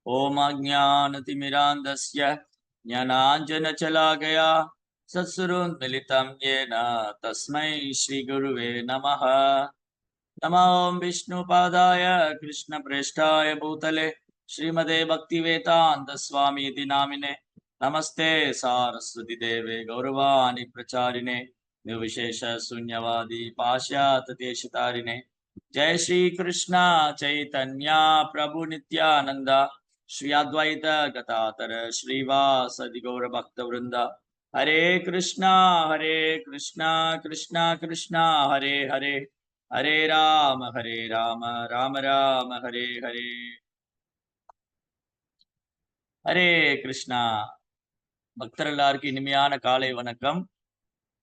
ओम अज्ञानतिमिरान्धस्य ज्ञानाञ्जनशलाकया सत्सुरोन्मिलितं येन तस्मै श्रीगुरुवे नमः। नमो विष्णुपादाय कृष्णप्रेष्ठाय भूतले श्रीमते भक्तिवेदान्तस्वामीति नामिने नमस्ते सारस्वती देवे गौरवाणी प्रचारिणे निर्विशेष शून्यवादी पाश्चात्यदेशतारिणे। जय श्री कृष्ण चैतन्य प्रभु नित्यानंद श्री अद्वैत गदाधर श्रीवासदि गौर भक्त वृंद। हरे कृष्णा कृष्णा कृष्णा हरे हरे, हरे राम राम राम हरे हरे। ஹரே கிருஷ்ணா. பக்தர் எல்லாருக்கும் இனிமையான காலை வணக்கம்.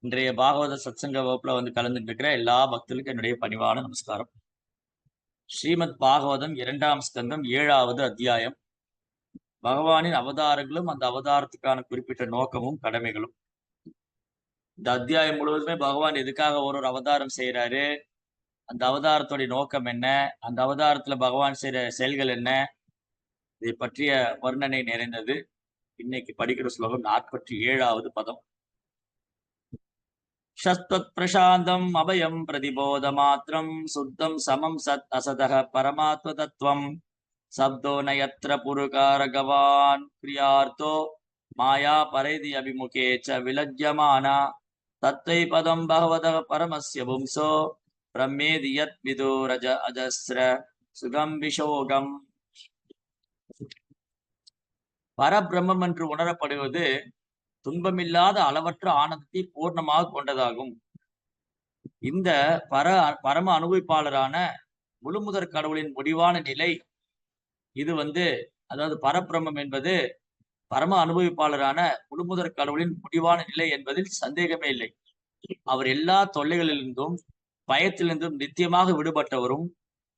இன்றைய பாகவத சத்சங்க வகுப்புல கலந்துட்டு இருக்கிற எல்லா பக்தர்களுக்கும் என்னுடைய பணிவான நமஸ்காரம். ஸ்ரீமத் பாகவதம் 2ஆம் ஸ்கந்தம் 7வது அத்தியாயம். பகவானின் அவதாரங்களும் அந்த அவதாரத்துக்கான குறிப்பிட்ட நோக்கமும் கடமைகளும். இந்த அத்தியாயம் முழுவதுமே பகவான் எதுக்காக ஒரு அவதாரம் செய்யறாரு, அந்த அவதாரத்துடைய நோக்கம் என்ன, அந்த அவதாரத்துல பகவான் செய்யற செயல்கள் என்ன, இதை பற்றிய வர்ணனை நிறைந்தது. இன்னைக்கு படிக்கிற ஸ்லோகம் 47வது பதம். ஷஸ்வத் பிரசாந்தம் அபயம் பிரதிபோத மாத்திரம் சுத்தம் சமம் சத் அசதக பரமாத்ம தத்துவம் சப்தோ நயத்ர புருகாரகவான் கிரியார்த்தோ மாயா பரைதி அபிமுகே ச விலஜ்யமானா தத்தை பதம் பகவத பரமஸ்ய பும்சோ பிரம்மேதி யத் விதுரஜ அஜஸ்ர சுகம் விஷோகம். பரபிரம்மம் என்று உணரப்படுவது துன்பமில்லாத அளவற்ற ஆனந்தத்தை பூர்ணமாக கொண்டதாகும். இந்த பரம அனுபவிப்பாளரான முழுமுதற் கடவுளின் முடிவான நிலை இது. அதாவது பரபிரம்மம் என்பது பரம அனுபவிப்பாளரான முழுமுதற் கடவுளின் முடிவான நிலை என்பதில் சந்தேகமே இல்லை. அவர் எல்லா தொல்லைகளிலிருந்தும் பயத்திலிருந்தும் நித்தியமாக விடுபட்டவரும்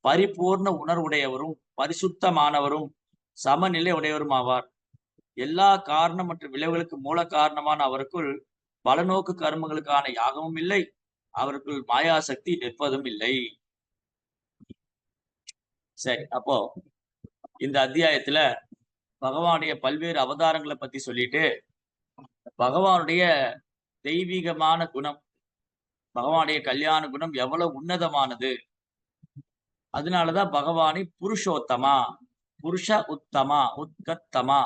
பரிபூர்ண உணர்வுடையவரும் பரிசுத்தமானவரும் சமநிலை உடையவரும் ஆவார். எல்லா காரணம் மற்றும் விளைவுகளுக்கு மூல காரணமான அவருக்குள் பலநோக்கு கர்மங்களுக்கான யாகமும் இல்லை, அவருக்குள் மாயாசக்தி நிற்பதும் இல்லை. சரி, அப்போ இந்த அத்தியாயத்துல பகவானுடைய பல்வேறு அவதாரங்களை பத்தி சொல்லிட்டு பகவானுடைய தெய்வீகமான குணம், பகவானுடைய கல்யாண குணம் எவ்வளவு உன்னதமானது, அதனாலதான் பகவானை புருஷோத்தமா, புருஷ உத்தமா, உத்கத்தமா.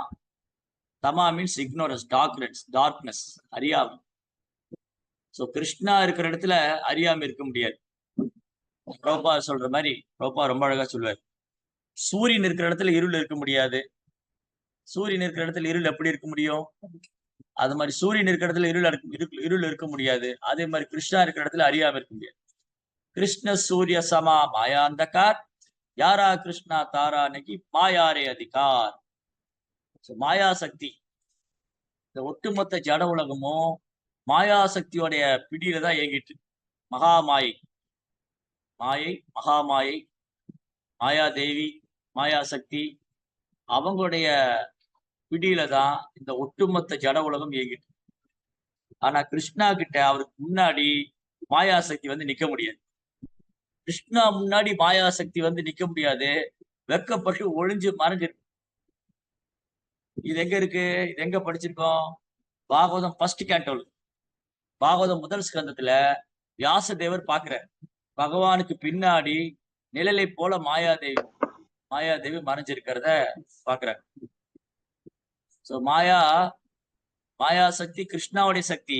தமா மீன்ஸ் ignorance, டார்க்னஸ், அறியாமை. சோ கிருஷ்ணா இருக்கிற இடத்துல அறியாமை இருக்க முடியாது. ரோபா சொல்ற மாதிரி, ரோபா ரொம்ப அழகா சொல்லுவார், சூரியன் இருக்கிற இடத்துல இருள் இருக்க முடியாது. சூரியன் இருக்கிற இடத்துல இருள் எப்படி இருக்க முடியும்? அது மாதிரி சூரியன் இருக்கிற இடத்துல இருள் இருக்க முடியாது. அதே மாதிரி கிருஷ்ணா இருக்கிற இடத்துல அறியாமை இருக்க முடியாது. கிருஷ்ண சூரிய சமா மாயாந்தகார், யாரா கிருஷ்ணா தாரா நகி மாயாரே அதிகார். மாயாசக்தி, இந்த ஒட்டுமொத்த ஜட உலகமும் மாயாசக்தியோடைய பிடியில தான் இயங்கிட்டு. மகாமாயை, மகாமாயை, மாயாதேவி, மாயாசக்தி, அவங்களுடைய பிடியில தான் இந்த ஒட்டுமொத்த ஜட உலகம் இயங்கிட்டு. ஆனா கிருஷ்ணா கிட்ட அவருக்கு முன்னாடி மாயாசக்தி நிக்க முடியாது. கிருஷ்ணா முன்னாடி மாயாசக்தி நிக்க முடியாது. வெக்கப்பட்டு ஒளிஞ்சு மறைஞ்சிருக்கு. இது எங்க இருக்கு? இது எங்க படிச்சிருக்கோம்? பாகவதம் ஃபர்ஸ்ட் கேண்டோல், பாகவதம் முதல் ஸ்கந்தத்துல வியாசதேவர் பாக்குறார், பகவானுக்கு பின்னாடி நிழலை போல மாயாதேவி மறைஞ்சிருக்கிறத பாக்குறார். சோ மாயா சக்தி கிருஷ்ணாவுடைய சக்தி.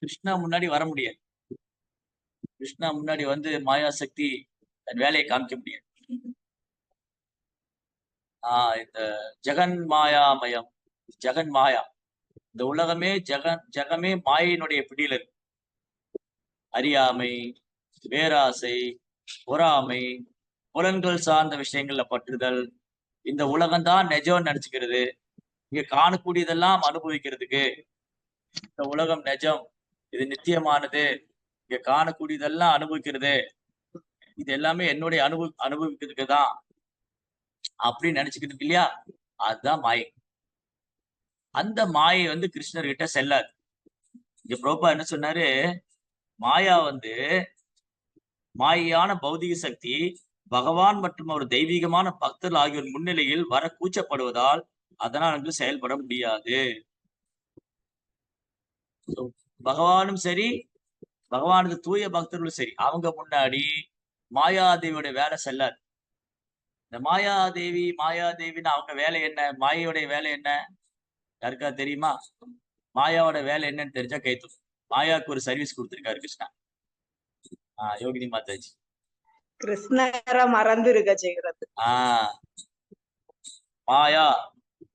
கிருஷ்ணா முன்னாடி வர முடியாது. கிருஷ்ணா முன்னாடி மாயாசக்தி தன் வேலையை காமிக்க முடியாது. இந்த ஜெகன் மாயாமயம், ஜெகன் மாயா, இந்த உலகமே ஜெகமே மாயினுடைய பிடியில இருக்கு. அறியாமை, பேராசை, பொறாமை, புலன்கள் சார்ந்த விஷயங்கள்ல பற்றுதல், இந்த உலகம்தான் நெஜம்னு நினைச்சுக்கிறது, இங்க காணக்கூடியதெல்லாம் அனுபவிக்கிறதுக்கு இந்த உலகம் நெஜம், இது நித்தியமானது, இங்க காணக்கூடியதெல்லாம் அனுபவிக்கிறது, இது எல்லாமே என்னுடைய அனுபவிக்கிறதுக்கு தான் அப்படின்னு நினைச்சுக்கிட்டு இல்லையா? அதுதான் மாயை. அந்த மாயை கிருஷ்ணர்கிட்ட செல்லாது. இங்க பிரபா என்ன சொன்னாரு, மாயா மாயான பௌதிக சக்தி பகவான் மற்றும் ஒரு தெய்வீகமான பக்தர்கள் ஆகியோர் முன்னிலையில் வர கூச்சப்படுவதால் அதனால் அங்கு செயல்பட முடியாது. பகவானும் சரி, பகவானுக்கு தூய பக்தர்களும் சரி, அவங்க முன்னாடி மாயாதேவியோட வேலை செல்லாது. இந்த மாயாதேவின்னு அவங்க வேலை என்ன? மாயையோடைய வேலை என்ன? யாருக்காவது தெரியுமா? மாயாவோட வேலை என்னன்னு தெரிஞ்சா கை தூக்கு. மாயாவுக்கு ஒரு சர்வீஸ் குடுத்திருக்காரு கிருஷ்ணா. யோகினி மாதாஜி. கிருஷ்ணரை மறந்துருக்க செய்கிறது. மாயா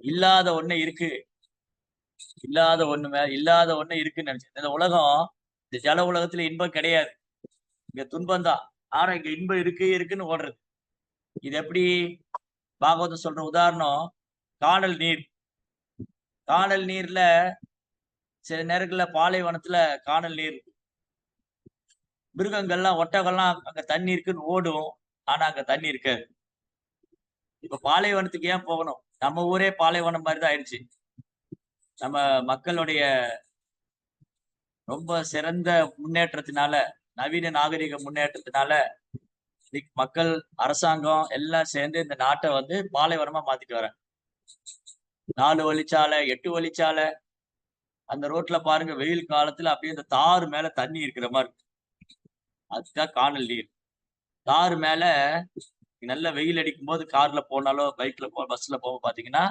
இல்லாத ஒண்ணு இருக்கு, இல்லாத ஒண்ணு இருக்குன்னு நினைச்சு. இந்த உலகம், இந்த ஜல உலகத்துல இன்பம் கிடையாது, இங்க துன்பம் தான். ஆனா இங்க இன்பம் இருக்குன்னு ஓடுறது. இது எப்படி? பாகவதம் சொல்ற உதாரணம் காணல் நீர். காணல் நீர்ல சில நேரங்கள்ல பாலைவனத்துல காணல் நீர், மிருகங்கள்லாம் ஒட்டகம்லாம் அங்க தண்ணி இருக்குன்னு ஓடும். ஆனா அங்க தண்ணி இருக்காது. இப்ப பாலைவனத்துக்கு ஏன் போகணும்? நம்ம ஊரே பாலைவனம் மாதிரிதான் ஆயிடுச்சு. நம்ம மக்களுடைய ரொம்ப சிறந்த முன்னேற்றத்தினால, நவீன நாகரிக முன்னேற்றத்தினால மக்கள், அரசாங்கம் எல்லாம் சேர்ந்து இந்த நாட்டை வந்து பாலைவனமா மாத்திட்டு வராங்க. 4 வழிச்சாலை, 8 வழிச்சாலை. அந்த ரோட்ல பாருங்க, வெயில் காலத்துல அப்படியே இந்த தாறு மேல தண்ணி இருக்கிற மாதிரி இருக்கு. அதுதான் காணல் நீர். தாறு மேல நல்ல வெயில் அடிக்கும் போது கார்ல போனாலோ, பைக்ல பஸ்ல போக பாத்தீங்கன்னா,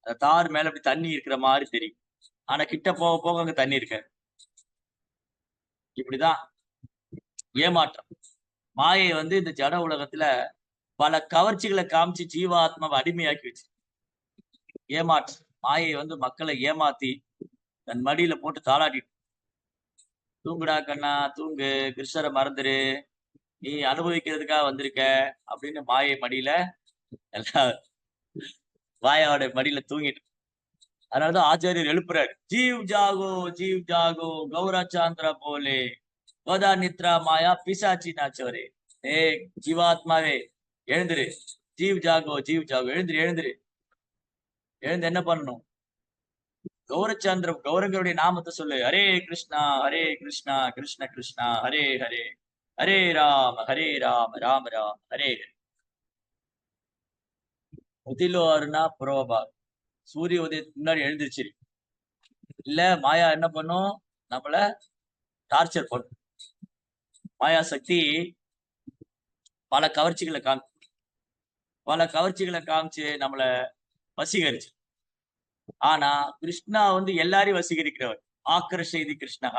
அந்த தாறு மேல அப்படி தண்ணி இருக்கிற மாதிரி தெரியும். ஆனா கிட்ட போக போக அங்க தண்ணி இருக்காது. இப்படிதான் ஏமாற்றம். மாயை வந்து இந்த ஜட உலகத்துல பல கவர்ச்சிகளை காமிச்சு ஜீவாத்மாவை அடிமையாக்கி வச்சு ஏமாற்று. மாயை வந்து மக்களை ஏமாத்தி தன் மடியில போட்டு தாளாட்டிட்டு, தூங்குடா கண்ணா தூங்கு, கிருஷ்ணரை மறந்துரு, நீ அனுபவிக்கிறதுக்காக வந்திருக்க அப்படின்னு மாயை மடியில எல்லாம் மாயாவோட மடியில தூங்கிட்டு. அதனாலதான் ஆச்சாரியர் எழுப்புறாரு, ஜீவ் ஜாகோ கௌராச்சாந்திரா போலே கோதா நித்ரா மாயா பிசாச்சி நாச்சவரே. ஏ ஜீவாத்மாவே எழுந்துரு, ஜீவ் ஜாகோ எழுந்துரு எழுந்துரு. எழுந்து என்ன பண்ணணும்? கௌரங்களுடைய நாமத்தை சொல்லு. ஹரே கிருஷ்ணா கிருஷ்ண கிருஷ்ணா ஹரே ஹரே, ஹரே ராம ராம ராம ஹரே ஹரே. முதிலோ அருணா புரோபா. சூரிய உதயத்துக்கு முன்னாடி எழுந்திருச்சிரு. இல்ல மாயா என்ன பண்ணும்? நம்மள டார்ச்சர் பண்ணும். மாயா சக்தி பல கவர்ச்சிகளை காமிச்சு நம்மள வசீகரிச்சு. ஆனா கிருஷ்ணா வந்து எல்லாரையும் வசீகரிக்கிறவர். ஆக்கர்ஷயதி கிருஷ்ணா.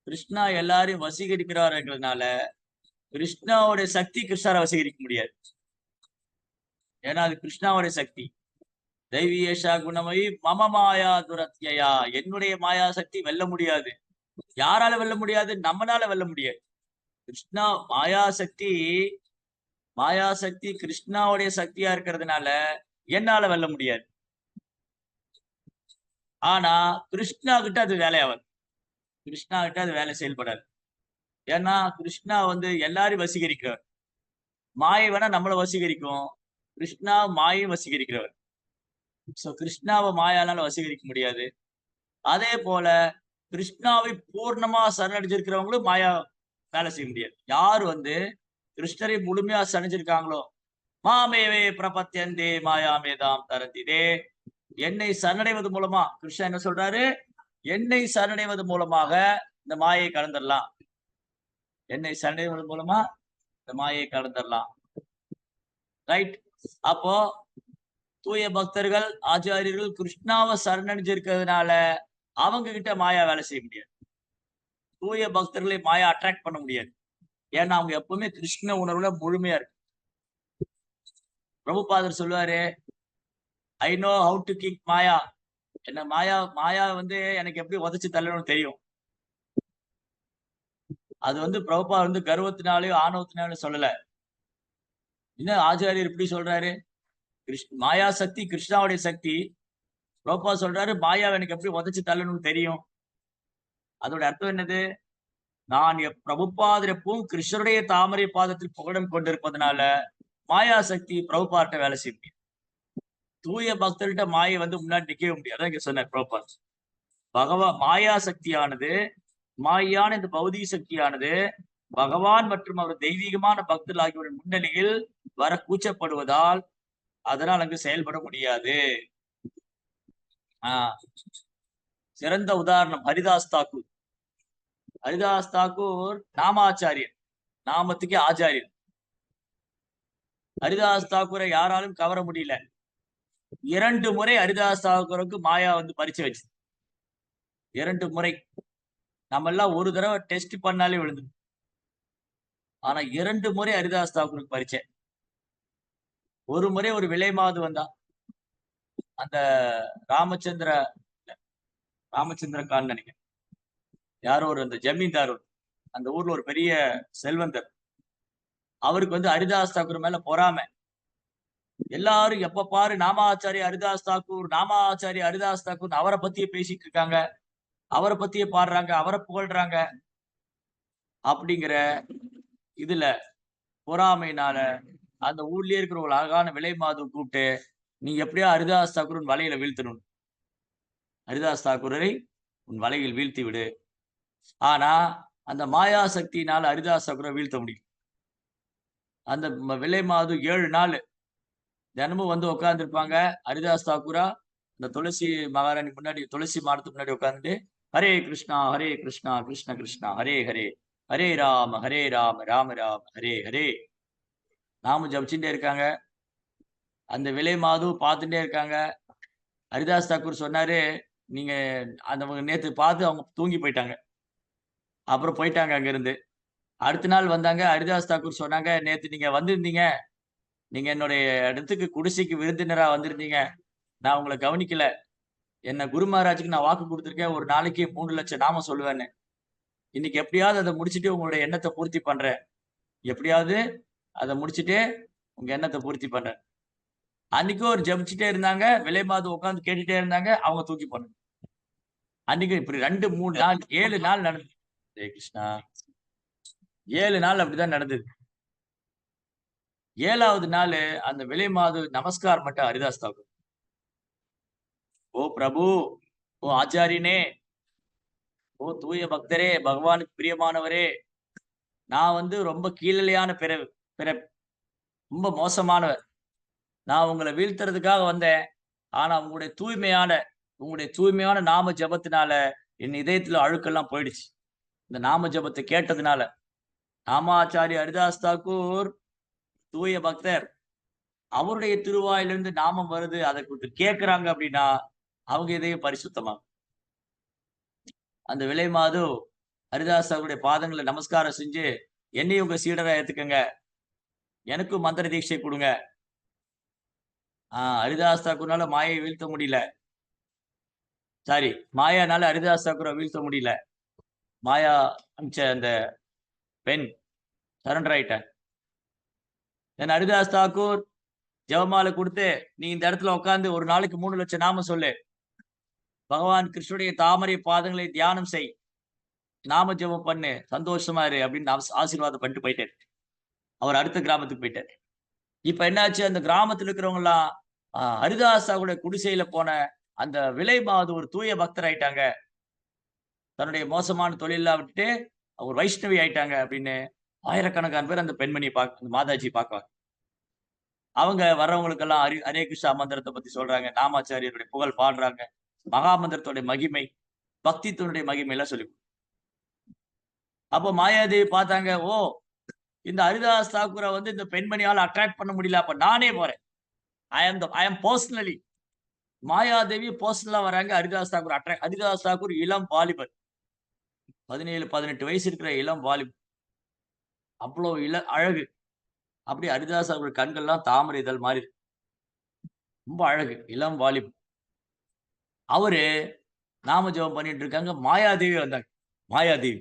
கிருஷ்ணா எல்லாரையும் வசீகரிக்கிறாருங்கிறதுனால கிருஷ்ணாவுடைய சக்தி கிருஷ்ணரை வசீகரிக்க முடியாது. ஏன்னா அது கிருஷ்ணாவுடைய சக்தி. தெய்வீஷா குணமயி மம மாயா துரத்யா. என்னுடைய மாயா சக்தி வெல்ல முடியாது. யாரால வெல்ல முடியாது? நம்மனால வெல்ல முடியாது. கிருஷ்ணா மாயா சக்தி கிருஷ்ணாவுடைய சக்தியா இருக்கிறதுனால என்னால வெல்ல முடியாது. ஆனா கிருஷ்ணா கிட்ட அது வேலையாவது. கிருஷ்ணா கிட்ட அது வேலை செயல்படாது. ஏன்னா கிருஷ்ணா வந்து எல்லாரையும் வசீகரிக்கிறவர். மாயை வேணா நம்மளை வசீகரிக்கும், கிருஷ்ணா மாயையும் வசீகரிக்கிறவர். சோ கிருஷ்ணாவை மாயால வசீகரிக்க முடியாது. அதே போல கிருஷ்ணாவை பூர்ணமா சரணடைஞ்சிருக்கிறவங்களும் மாயா வேலை செய்ய முடியாது. யார் வந்து கிருஷ்ணரை முழுமையா சரணிஞ்சிருக்காங்களோ, மாமேவே பிரபத்தியந்தே மாயாமேதாம் தரந்திதே. என்னை சரணடைவது மூலமா, கிருஷ்ணன் என்ன சொல்றாரு? என்னை சரணடைவது மூலமாக இந்த மாயை கடந்துடலாம். என்னை சரணடைவது மூலமா இந்த மாயை கடந்துடலாம். ரைட்? அப்போ தூய பக்தர்கள், ஆச்சாரியர்கள் கிருஷ்ணாவை சரணடைஞ்சிருக்கிறதுனால அவங்க கிட்ட மாயா வேலை செய்ய முடியாது. தூய பக்தர்களை மாயா அட்ராக்ட் பண்ண முடியாது. ஏன்னா அவங்க எப்பவுமே கிருஷ்ண உணர்வுல முழுமையா இருக்கு. பிரபுபாதர் சொல்லுவாரு, I know how to kick maya. என்ன மாயா வந்து எனக்கு எப்படி உதச்சு தள்ளணும்னு தெரியும். அது வந்து பிரபுபா வந்து கர்வத்தினாலேயோ ஆணவத்தினாலும் சொல்லல. என்ன ஆச்சாரியர் இப்படி சொல்றாரு? மாயா சக்தி கிருஷ்ணாவுடைய சக்தி. பிரபுபா சொல்றாரு, மாயாவை எனக்கு எப்படி உதச்சு தள்ளணும்னு தெரியும். அதோட அர்த்தம் என்னது? நான் பிரபுபாதர் எப்பவும் கிருஷ்ணருடைய தாமரை பாதத்தில் புகழம் கொண்டிருப்பதனால மாயா சக்தி பிரபுபாட்ட வேலை செய்ய முடியும். தூய பக்தர்கிட்ட மாயை வந்து முன்னாடி நிக்கவே முடியாது. அதான் இங்க சொன்ன பிரபுபாத். மாயா சக்தியானது, மாயான இந்த பௌதிக சக்தியானது பகவான் மற்றும் அவர் தெய்வீகமான பக்தர்கள் ஆகியோரின் முன்னிலையில் வர கூச்சப்படுவதால் அதனால் அங்கு செயல்பட முடியாது. ஆஹ் சிறந்த உதாரணம் ஹரிதாஸ் தாக்கூர். ஹரிதாஸ் தாக்கூர் நாமாச்சாரியர், நாமத்துக்கே ஆச்சாரியர். ஹரிதாஸ் தாக்கூரை யாராலும் கவர முடியல. 2 முறை ஹரிதாஸ் தாக்கூருக்கு மாயா வந்து பரிச்சை வச்சு, 2 முறை. நம்ம எல்லாம் ஒரு தடவை டெஸ்ட் பண்ணாலே விழுந்து. ஆனா 2 முறை ஹரிதாஸ் தாக்கூருக்கு பரிச்சை. ஒரு முறை ஒரு விலை மாது வந்தா, அந்த ராமச்சந்திரகான் நினைக்கிறேன், யாரோ ஒரு அந்த ஜமீன்தார், அந்த ஊர்ல ஒரு பெரிய செல்வந்தர். அவருக்கு வந்து ஹரிதாஸ் தாக்கூர் மேல பொறாமை. எல்லாரும் எப்ப பாரு நாமாச்சாரிய ஹரிதாஸ் தாக்கூர், நாமாச்சாரிய ஹரிதாஸ் தாக்கூர் அவரை பத்தியே பேசிட்டு இருக்காங்க, அவரை பத்தியே பாடுறாங்க, அவரை புகழ்றாங்க. அப்படிங்கிற இதுல பொறாமையினால அந்த ஊர்லயே இருக்கிற ஒரு அழகான விலை மாது கூப்பிட்டு, நீ எப்படியா ஹரிதாஸ் தாக்கூர் வலையில வீழ்த்தணும், ஹரிதாஸ் தாக்கூரை உன் வலையில் வீழ்த்தி விடு. ஆனா அந்த மாயா சக்தியினால ஹரிதாஸ் தாக்கூரை வீழ்த்த முடியும். அந்த விலை மாது 7 நாள் தினமும் வந்து உட்கார்ந்துருப்பாங்க. ஹரிதாஸ் தாக்கூரா இந்த துளசி மகாராணி முன்னாடி, துளசி மாடத்துக்கு முன்னாடி உட்கார்ந்துட்டு, ஹரே கிருஷ்ணா கிருஷ்ண கிருஷ்ணா ஹரே ஹரே, ஹரே ராம ராம ராம ஹரே ஹரே நாம ஜபிச்சுட்டே இருக்காங்க. அந்த விலை மாது பார்த்துட்டே இருக்காங்க. ஹரிதாஸ் தாக்கூர் சொன்னாரு, நீங்க அந்த நேத்து பார்த்து அவங்க தூங்கி போயிட்டாங்க. அப்புறம் போயிட்டாங்க அங்கிருந்து. அடுத்த நாள் வந்தாங்க. ஹரிதாஸ் தாக்கூர் சொன்னாங்க, நேத்து நீங்க வந்திருந்தீங்க, நீங்க என்னுடைய இடத்துக்கு குடிசைக்கு விருந்தினரா வந்திருந்தீங்க. நான் உங்களை கவனிக்கல. என்ன குரு மகாராஜுக்கு நான் வாக்கு கொடுத்திருக்கேன், ஒரு நாளைக்கு 3 லட்சம் நாமம் சொல்லுவேன்னு. இன்னைக்கு எப்படியாவது அதை முடிச்சுட்டு உங்களுடைய எண்ணத்தை பூர்த்தி பண்றேன். எப்படியாவது அதை முடிச்சுட்டு உங்க எண்ணத்தை பூர்த்தி பண்றேன். அன்னைக்கு ஒரு ஜபிச்சுட்டே இருந்தாங்க. விலை மாது உட்கார்ந்து கேட்டுட்டே இருந்தாங்க. அவங்க தூக்கி போனாங்க. அன்னைக்கு இப்படி 2, 3 நாள் 7 நாள் நடந்தது. ஜெய கிருஷ்ணா. 7 நாள் அப்படிதான் நடந்தது. 7வது நாள் அந்த விலை மாது நமஸ்கார் மட்டும் ஹரிதாஸ் தாக்கூர். ஓ பிரபு, ஓ ஆச்சாரியனே, ஓ தூய பக்தரே, பகவானுக்கு பிரியமானவரே, நான் வந்து ரொம்ப கீழலையான ரொம்ப மோசமானவர். நான் உங்களை வீழ்த்துறதுக்காக வந்தேன். ஆனா உங்களுடைய தூய்மையான நாம ஜபத்தினால என் இதயத்துல அழுக்கெல்லாம் போயிடுச்சு. இந்த நாம ஜபத்தை கேட்டதுனால. நாமாச்சாரிய ஹரிதாஸ் தாக்கூர் தூய பக்தர். அவருடைய திருவாயிலிருந்து நாமம் வருது, அதை கொடுத்து கேட்கிறாங்க அப்படின்னா அவங்க இதயம் பரிசுத்தமா. அந்த விலை மாது ஹரிதாஸ் தாக்கூருடைய பாதங்களை நமஸ்காரம் செஞ்சு, என்னையும் உங்க சீடரா ஏத்துக்கங்க, எனக்கும் மந்திர தீட்சை கொடுங்க. ஹரிதாஸ் தாக்கூர்னால மாயை வீழ்த்த முடியல. சாரி, மாயானால ஹரிதாஸ் தாக்கூரை வீழ்த்த முடியல. மாயா அமிச்ச அந்த பெண் சரண்டர் ஆயிட்டார். ஹரிதாஸ் தாக்கூர் ஜெபமாலை கொடுத்து, நீ இந்த இடத்துல உட்கார்ந்து ஒரு நாளைக்கு 3 லட்சம் நாம சொல்லு, பகவான் கிருஷ்ணனுடைய தாமரை பாதங்களை தியானம் செய், நாம ஜெபம் பண்ணு, சந்தோஷமா இரு அப்படின்னு ஆசீர்வாதம் பண்ணிட்டு போயிட்டாரு. அவர் அடுத்த கிராமத்துக்கு போயிட்டாரு. இப்ப என்னாச்சு, அந்த கிராமத்துல இருக்கிறவங்க எல்லாம் ஹரிதாஸ் தாக்கூருடைய குடிசையில போன அந்த விலை மாது ஒரு தூய பக்தர் ஆயிட்டாங்க, தன்னுடைய மோசமான தொழிலெல்லாம் விட்டுட்டு ஒரு வைஷ்ணவி ஆயிட்டாங்க அப்படின்னு ஆயிரக்கணக்கான பேர் அந்த பெண்மணியை அந்த மாதாஜி பார்க்குவாங்க. அவங்க வர்றவங்களுக்கெல்லாம் ஹரே கிருஷ்ணா மந்திரத்தை பத்தி சொல்றாங்க, நாமாச்சாரியருடைய புகழ் பாடுறாங்க, மகாமந்திரத்துடைய மகிமை, பக்தித்துவனுடைய மகிமை எல்லாம் சொல்லி. அப்போ மாயாதேவி பார்த்தாங்க, ஓ இந்த ஹரிதாஸ் தாக்கூரை வந்து இந்த பெண்மணியால் அட்ராக்ட் பண்ண முடியல, அப்ப நானே போறேன். I am personally. மாயாதேவி பர்சனலா வராங்க. ஹரிதாஸ் தாக்கூர் இளம் வாலிபர், 17, 18 வயசு இருக்கிற இளம் வாலிபர், அவ்வளவு அழகு. அப்படி ஹரிதாஸ் தாக்கூர் கண்கள்லாம் தாமரை இதழ் மாதிரி, ரொம்ப அழகு, இளம் வாலிபர். அவரு நாம ஜெபம் பண்ணிட்டு இருக்காங்க. மாயாதேவி வந்தாங்க. மாயாதேவி.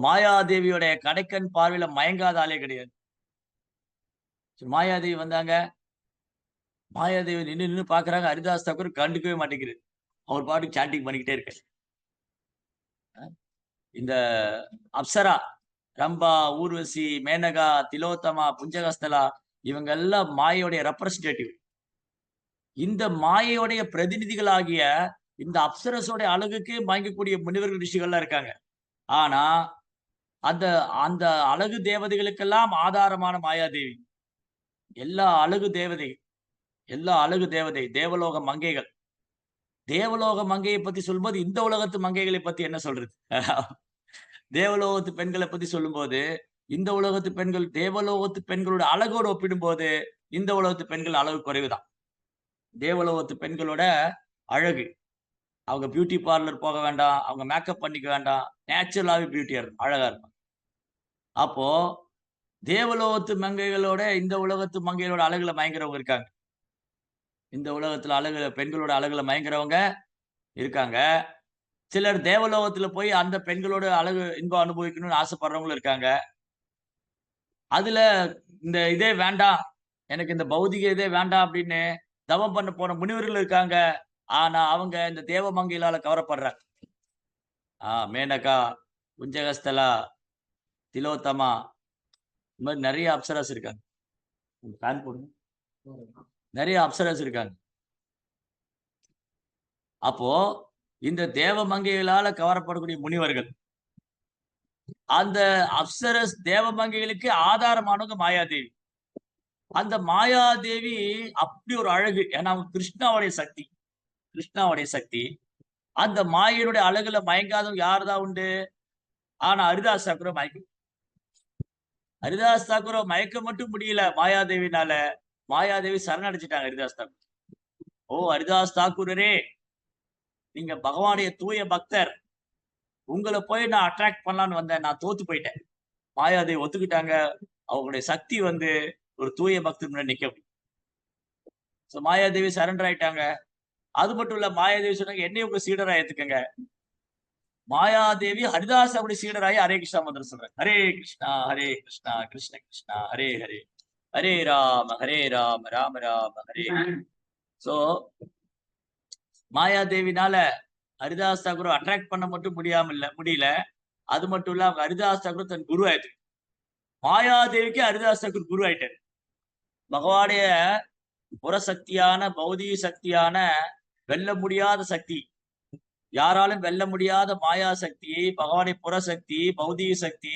மாயாதேவியோட கடைக்கண் பார்வையில மயங்காத ஆளே கிடையாது. மாயாதேவி வந்தாங்க. மாயாதேவி நின்னு பாக்குறாங்க. ஹரிதாஸ் தாக்கூர் கண்டுக்கவே மாட்டேங்கிறாரு. அவர் பாட்டுக்கு சாண்டிங் பண்ணிக்கிட்டே இருக்காரு. இந்த அப்சரா, ரம்பா, ஊர்வசி, மேனகா, திலோத்தமா, புஞ்சகஸ்தலா இவங்க எல்லாம் மாயையுடைய ரெப்ரசன்டேட்டிவ். இந்த மாயையுடைய பிரதிநிதிகளாகிய இந்த அப்சரஸோட அழகுக்கு மயங்கக்கூடிய முனிவர்கள் ரிஷிகள்லாம் இருக்காங்க. ஆனா அந்த அந்த அழகு தேவதைகளுக்கெல்லாம் ஆதாரமான மாயாதேவி. எல்லா அழகு தேவதை எல்லா அழகு தேவதை, தேவலோக மங்கைகள். தேவலோக மங்கையை பத்தி சொல்லும்போது, இந்த உலகத்து மங்கைகளை பத்தி என்ன சொல்றது? தேவலோகத்து பெண்கள பத்தி சொல்லும்போது, இந்த உலகத்து பெண்கள் தேவலோகத்து பெண்களோட அழகோடு ஒப்பிடும்போது, இந்த உலகத்து பெண்கள் அழகு குறைவுதான். தேவலோகத்து பெண்களோட அழகு. அவங்க பியூட்டி பார்லர் போக வேண்டாம். அவங்க மேக்கப் பண்ணிக்க வேண்டாம். நேச்சுரலாவே பியூட்டியா இருக்கும். அழகா இருக்கும். அப்போ தேவலோகத்து மங்கைகளோட இந்த உலகத்து மங்கைகளோட அழகுல மயங்குறவங்க இருக்காங்க. இந்த உலகத்துல பெண்களோட அழகுல மயங்குறவங்க இருக்காங்க. சிலர் தேவலோகத்துல போய் அந்த பெண்களோட அழகு இன்பம் அனுபவிக்கணும்னு ஆசைப்படுறவங்களும் இருக்காங்க. அதுல இந்த இதே வேண்டாம். எனக்கு இந்த பௌதிக இதே வேண்டாம் அப்படின்னு தவம் பண்ண போன முனிவர்கள் இருக்காங்க. ஆனா அவங்க இந்த தேவ மங்கைகளால கவரப்படுறாங்க. மேனகா, குஞ்சகஸ்தலா, திலோத்தமா இந்த மாரி நெறைய அப்சராஸ் இருக்காங்க. ஃபேன் போடுங்க. நெறைய அப்சராஸ் இருக்காங்க. அப்போ இந்த தேவ மங்கைகளால கவரப்படக்கூடிய முனிவர்கள், அந்த அப்சரஸ் தேவ மங்கைகளுக்கு ஆதாரமானவங்க மாயாதேவி. அந்த மாயாதேவி அப்படி ஒரு அழகு. ஏன்னா அவங்க கிருஷ்ணாவுடைய சக்தி. கிருஷ்ணாவுடைய சக்தி. அந்த மாயையினுடைய அழகுல மயங்காதவங்க யாரு தான் உண்டு? ஆனா ஹரிதாஸ் தாக்கூர ஹரிதாஸ் தாக்கூர மயக்க மட்டும் முடியல மாயாதேவினால. மாயாதேவி சரணடைஞ்சுட்டாங்க ஹரிதாஸ் தாக்கூர். ஓ ஹரிதாஸ் தாக்கூரரே! நீங்க பகவானுடைய தூய பக்தர். உங்கள போய் நான் அட்ராக்ட் பண்ணலான்னு வந்தேன். நான் தோத்து போயிட்டேன். மாயாதேவி ஒத்துக்கிட்டாங்க. அவங்களுடைய சக்தி வந்து ஒரு தூய பக்தர் முன்னாடி நிக்க முடியும். சோ மாயாதேவி சரண்டர் ஆயிட்டாங்க. அது மட்டும் இல்ல மாயாதேவி சொன்னாங்க, என்னையும் உங்க சீடரா ஏத்துக்கங்க. மாயாதேவி ஹரிதாஸ் அப்படி சீடராகி ஹரே கிருஷ்ணா மந்திரம் சொல்றாங்க. ஹரே கிருஷ்ணா, கிருஷ்ண கிருஷ்ணா, ஹரே ஹரே. ஹரே ராம, ராம ராம, ஹரே ஹரே. சோ மாயாதேவினால ஹரிதாஸ் தாக்கூர அட்ராக்ட் பண்ண மட்டும் முடியல. அது மட்டும் இல்ல அவங்க ஹரிதாஸ் தாக்கூர் தன் குரு ஆயிட்டு. மாயாதேவிக்கு ஹரிதாஸ் தாக்கூர் குரு ஆயிட்டாரு. பகவானுடைய புறசக்தியான, பௌதீக சக்தியான வெல்ல முடியாத சக்தி. யாராலும் வெல்ல முடியாத மாயா சக்தி, பகவானுடைய புறசக்தி, பௌதீக சக்தி,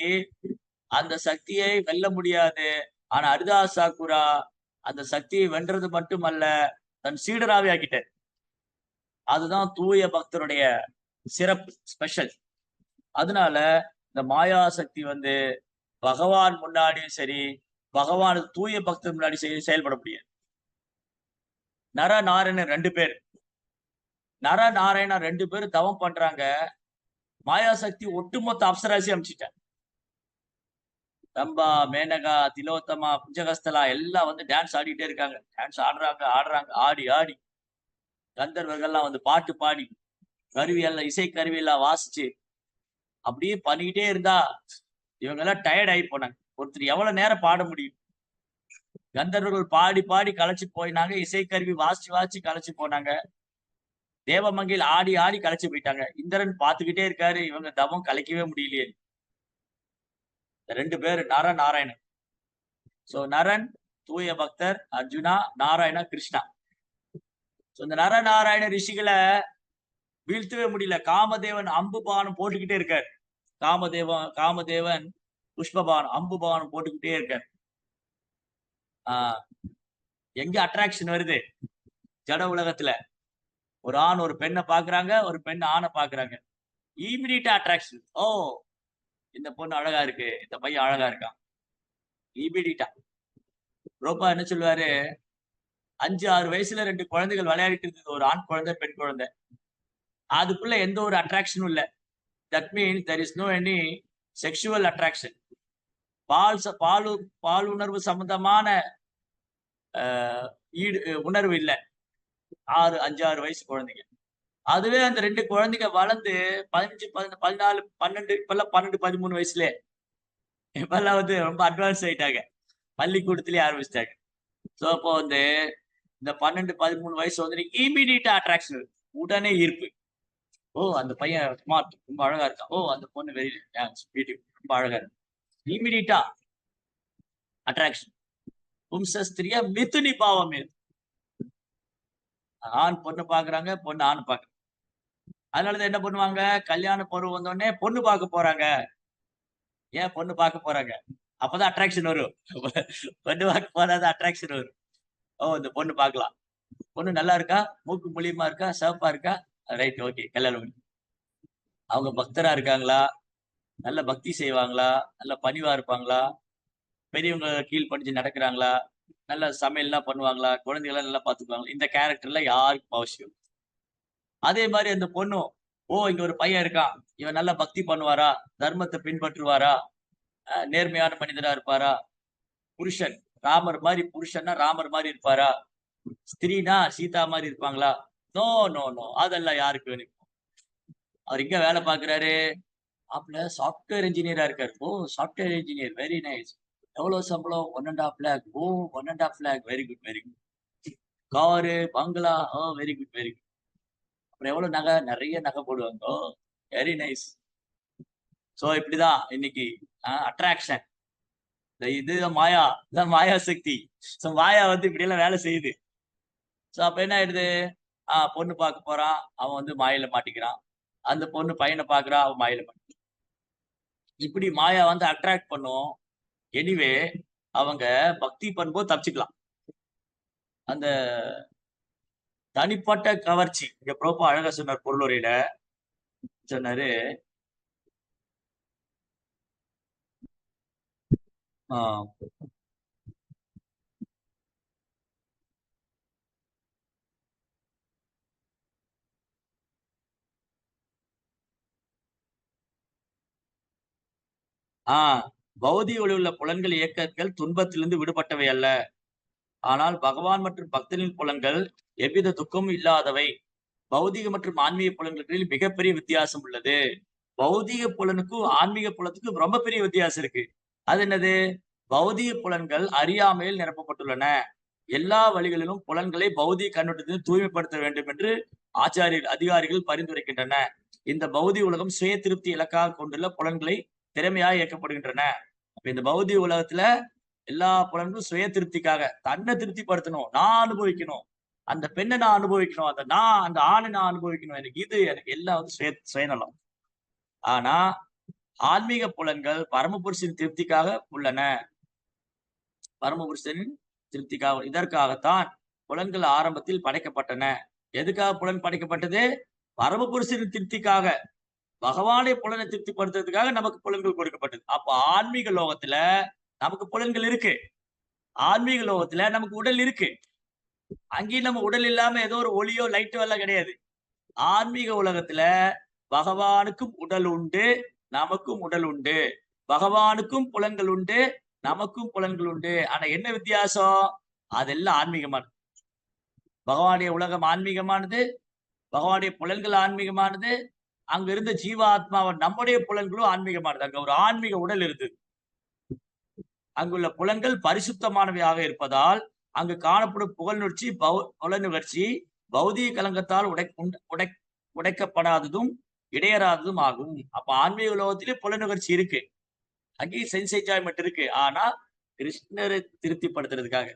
அந்த சக்தியை வெல்ல முடியாது. ஆனா ஹரிதாஸ் தாக்கூரா அந்த சக்தியை வென்றது மட்டுமல்ல, தன் சீடராவே ஆக்கிட்டார். அதுதான் தூய பக்தருடைய சிறப்பு, ஸ்பெஷல். அதனால இந்த மாயா சக்தி வந்து பகவான் முன்னாடியும் சரி, பகவான் தூய பக்தர் முன்னாடி செயல்பட முடியாது. நர நாராயணன் 2 பேர். நர நாராயணா 2 பேரும் தவம் பண்றாங்க. மாயாசக்தி ஒட்டுமொத்த அப்சராசி அனுப்பிச்சுட்டார். ரம்பா, மேனகா, திலோத்தமா, புஞ்சகஸ்தலா எல்லாம் வந்து டான்ஸ் ஆடிட்டே இருக்காங்க. டான்ஸ் ஆடுறாங்க. ஆடி கந்தர்வர்கள்லாம் வந்து பாட்டு பாடி, இசை கருவியெல்லாம் வாசிச்சு, அப்படியே பண்ணிக்கிட்டே இருந்தா, இவங்க எல்லாம் டயர்ட் ஆகி போனாங்க. ஒருத்தர் எவ்வளவு நேரம் பாட முடியும்? கந்தர்வர்கள் பாடி களைச்சு போயினாங்க. இசைக்கருவி வாசிச்சு களைச்சு போனாங்க. தேவமங்கையில் ஆடி களைச்சு போயிட்டாங்க. இந்திரன் பார்த்துக்கிட்டே இருக்காரு. இவங்க தவம் கலைக்கவே முடியலையே. 2 பேரு நரன், நாராயணன். சோ நரன் தூய பக்தர், அர்ஜுனா, நாராயணா, கிருஷ்ணா. சோ இந்த நரநாராயண ரிஷிகள வீழ்த்தவே முடியல. காமதேவன் அம்பு பானம் போட்டுக்கிட்டே இருக்காரு. காமதேவன் புஷ்பபானம், அம்பு பானம் போட்டுக்கிட்டே இருக்காரு. ஆஹ் எங்க அட்ராக்ஷன் வருது? ஜட உலகத்துல ஒரு ஆண் ஒரு பெண்ணை பாக்குறாங்க, ஒரு பெண் ஆணை பாக்குறாங்க. இமிடியேட்டா அட்ராக்ஷன். ஓ இந்த பொண்ணு அழகா இருக்கு, இந்த பையன் அழகா இருக்கான். இமிடியேட்டா. ரொம்ப என்ன சொல்லுவாரு, 5-6 வயசுல 2 குழந்தைகள் விளையாடிட்டு இருந்தது. ஒரு ஆண் குழந்தை, பெண் குழந்தை. அதுக்குள்ள எந்த ஒரு அட்ராக்ஷனும் இல்ல. That means there is no any sexual attraction. பால் உணர்வு சம்பந்தமான உணர்வு இல்ல. 5, 6 வயசு குழந்தைங்க. அதுவே அந்த 2 குழந்தைங்க வளர்ந்து 15, 14, 12 இப்பெல்லாம் 12, 13 வயசுலயே இப்பெல்லாம் வந்து ரொம்ப அட்வான்ஸ் ஆயிட்டாங்க. பள்ளிக்கூடத்திலேயே ஆரம்பிச்சிட்டாங்க. சோ அப்போ வந்து இந்த 12, 13 வயசு வந்து இமிடியேட்டா அட்ராக்ஷன், உடனே ஈர்ப்பு. ஓ அந்த பையன் ஸ்மார்ட், ரொம்ப அழகா இருக்கான். ஓ அந்த பொண்ணு வெரி பியூட்டிஃபுல், ரொம்ப அழகா இருக்கு. இமிடியேட்டா அட்ராக்ஷன். பும்சஸ்திரிய மிதுனி பாவம். ஆண் பொண்ணு பாக்குறாங்க, பொண்ணு ஆண் பாக்குறாங்க. அதனாலதான் என்ன பண்ணுவாங்க, கல்யாண பருவம் வந்தோடனே பொண்ணு பார்க்க போறாங்க. ஏன் பொண்ணு பார்க்க போறாங்க. அப்பதான் அட்ராக்ஷன் வரும். பொண்ணு பார்க்க போனாதான் அட்ராக்ஷன் வரும். ஓ! இந்த பொண்ணு பார்க்கலாம். பொண்ணு நல்லா இருக்கா? மூக்கு முழியுமா இருக்கா? சிவப்பா இருக்கா? Right okay. கல்யாணம் பண்ணு. அவங்க பக்தரா இருக்காங்களா? நல்ல பக்தி செய்வாங்களா? நல்ல பணிவா இருப்பாங்களா? பெரியவங்க கீழ்ப்படிஞ்சு நடக்கிறாங்களா? நல்ல சமையல்லாம் பண்ணுவாங்களா? குழந்தைகள நல்லா பார்த்துக்குவாங்களா? இந்த கேரக்டர்லாம் யாருக்கும் அவசியம். அதே மாரி அந்த பொண்ணும், ஓ! இங்க ஒரு பையன் இருக்கான். இவன் நல்லா பக்தி பண்ணுவாரா? தர்மத்த பின்பற்றுவாரா? நேர்மையான மனிதரா இருப்பாரா? புருஷன், ராமர் மாரி புருஷன்னா ராமர் மாரி இருப்பாரா? ஸ்திரீனா சீதா மாரி இருப்பாங்களா? No, no, no. அதெல்லாம் யாருக்கு வேணும்? அவர் எங்க வேலை பார்க்குறாரு? மாப்ள சாஃப்ட்வேர் இன்ஜினியரா இருக்காரு. ஓ! Software engineer very nice. எவ்வளோ சம்பளம்? 1 1/2 லேக். ஓ! 1 1/2 lakh. Very good, very good. Car, பங்களா. ஓ! Very good, very good. அப்புறம் எவ்வளோ நகை? நெறைய நகை போடுவாங்க. ஓ! Very nice. சோ இப்படிதான் இன்னைக்கு அட்ராக்ஷன். இதுதான் மாயா. இதான் மாயா சக்தி. சோ மாயா வந்து இப்படியெல்லாம் வேலை செய்யுது. சோ அப்ப என்ன ஆயிடுது? பொண்ணு பார்க்க போறான். அவன் வந்து மாயையில மாட்டிக்கிறான். அந்த பொண்ணு பையன பார்க்குறா. அவன் மாயையில இப்படி மாயா வந்து அட்ராக்ட் பண்ணும். எனிவே அவங்க பக்தி பண்ணும்போது தப்பிச்சுக்கலாம். அந்த தனிப்பட்ட கவர்ச்சி. இங்க பிரபுபா அழகா சொன்னார் பொருளுரையில. சொன்னாரு, ஆ ஆ பௌதிக உள்ள புலன்கள் இயக்கங்கள் துன்பத்திலிருந்து விடுபட்டவை அல்ல. ஆனால் பகவான் மற்றும் பக்தனின் புலன்கள் எவ்வித துக்கமும் இல்லாதவை. பௌதிக மற்றும் ஆன்மீக புலன்களில் மிகப்பெரிய வித்தியாசம் உள்ளது. பௌதீக புலனுக்கும், ஆன்மீக புலத்துக்கும் ரொம்ப பெரிய வித்தியாசம் இருக்கு. அது என்னது? பௌதீக புலன்கள் அறியாமையில் நிரப்பப்பட்டுள்ளன. எல்லா வழிகளிலும் புலன்களை பௌதீக கண்ணோட்டத்தில் தூய்மைப்படுத்த வேண்டும் என்று அதிகாரிகள் பரிந்துரைக்கின்றன. இந்த பௌதிக உலகம் சுய திருப்தி இலக்காக கொண்டுள்ள புலன்களை திறமையாக இயக்கப்படுகின்றன. அப்ப இந்த பௌதிக உலகத்துல எல்லா புலன்களும் சுய திருப்திக்காக தன்னை திருப்திப்படுத்தணும். நான் அனுபவிக்கணும். அந்த பெண்ணை நான் அனுபவிக்கணும். அந்த ஆணை நான் அனுபவிக்கணும். எனக்கு எல்லாம் வந்து சுயநலம். ஆனா ஆன்மீக புலன்கள் பரமபுருஷன் திருப்திக்காக உள்ளன. பரமபுருஷனின் திருப்திக்காக. இதற்காகத்தான் புலன்கள் ஆரம்பத்தில் படைக்கப்பட்டன. எதுக்காக புலன் படைக்கப்பட்டது? பரமபுருஷனின் திருப்திக்காக. பகவானை புலனை திருப்திப்படுத்துறதுக்காக நமக்கு புலன்கள் கொடுக்கப்பட்டது. அப்ப ஆன்மீக லோகத்துல நமக்கு புலன்கள் இருக்கு. ஆன்மீக லோகத்துல நமக்கு உடல் இருக்கு. அங்கேயும் நம்ம உடல் இல்லாம ஏதோ ஒரு ஒளியோ, லைட்டோ எல்லாம் கிடையாது. ஆன்மீக உலகத்துல பகவானுக்கும் உடல் உண்டு, நமக்கும் உடல் உண்டு. பகவானுக்கும் புலன்கள் உண்டு, நமக்கும் புலன்கள் உண்டு. ஆனா என்ன வித்தியாசம்? அதெல்லாம் ஆன்மீகமானது. பகவானுடைய உலகம் ஆன்மீகமானது. பகவானுடைய புலன்கள் ஆன்மீகமானது. அங்க இருந்த ஜீவாத்மாவன் நம்முடைய புலன்களும் ஆன்மீகமானது. அங்க ஒரு ஆன்மீக உடல் இருந்தது. அங்குள்ள புலன்கள் பரிசுத்தமானவையாக இருப்பதால், அங்கு காணப்படும் புலனுணர்ச்சி பௌதீக கலங்கத்தால் உடைக்கப்படாததும், இடையறாததும் ஆகும். அப்ப ஆன்மீக உலகத்திலே புலனுணர்ச்சி இருக்கு. அங்கேயும் சென்ஸ் என்ஜாய்மென்ட் இருக்கு. ஆனா, கிருஷ்ணரை திருப்திப்படுத்துறதுக்காக,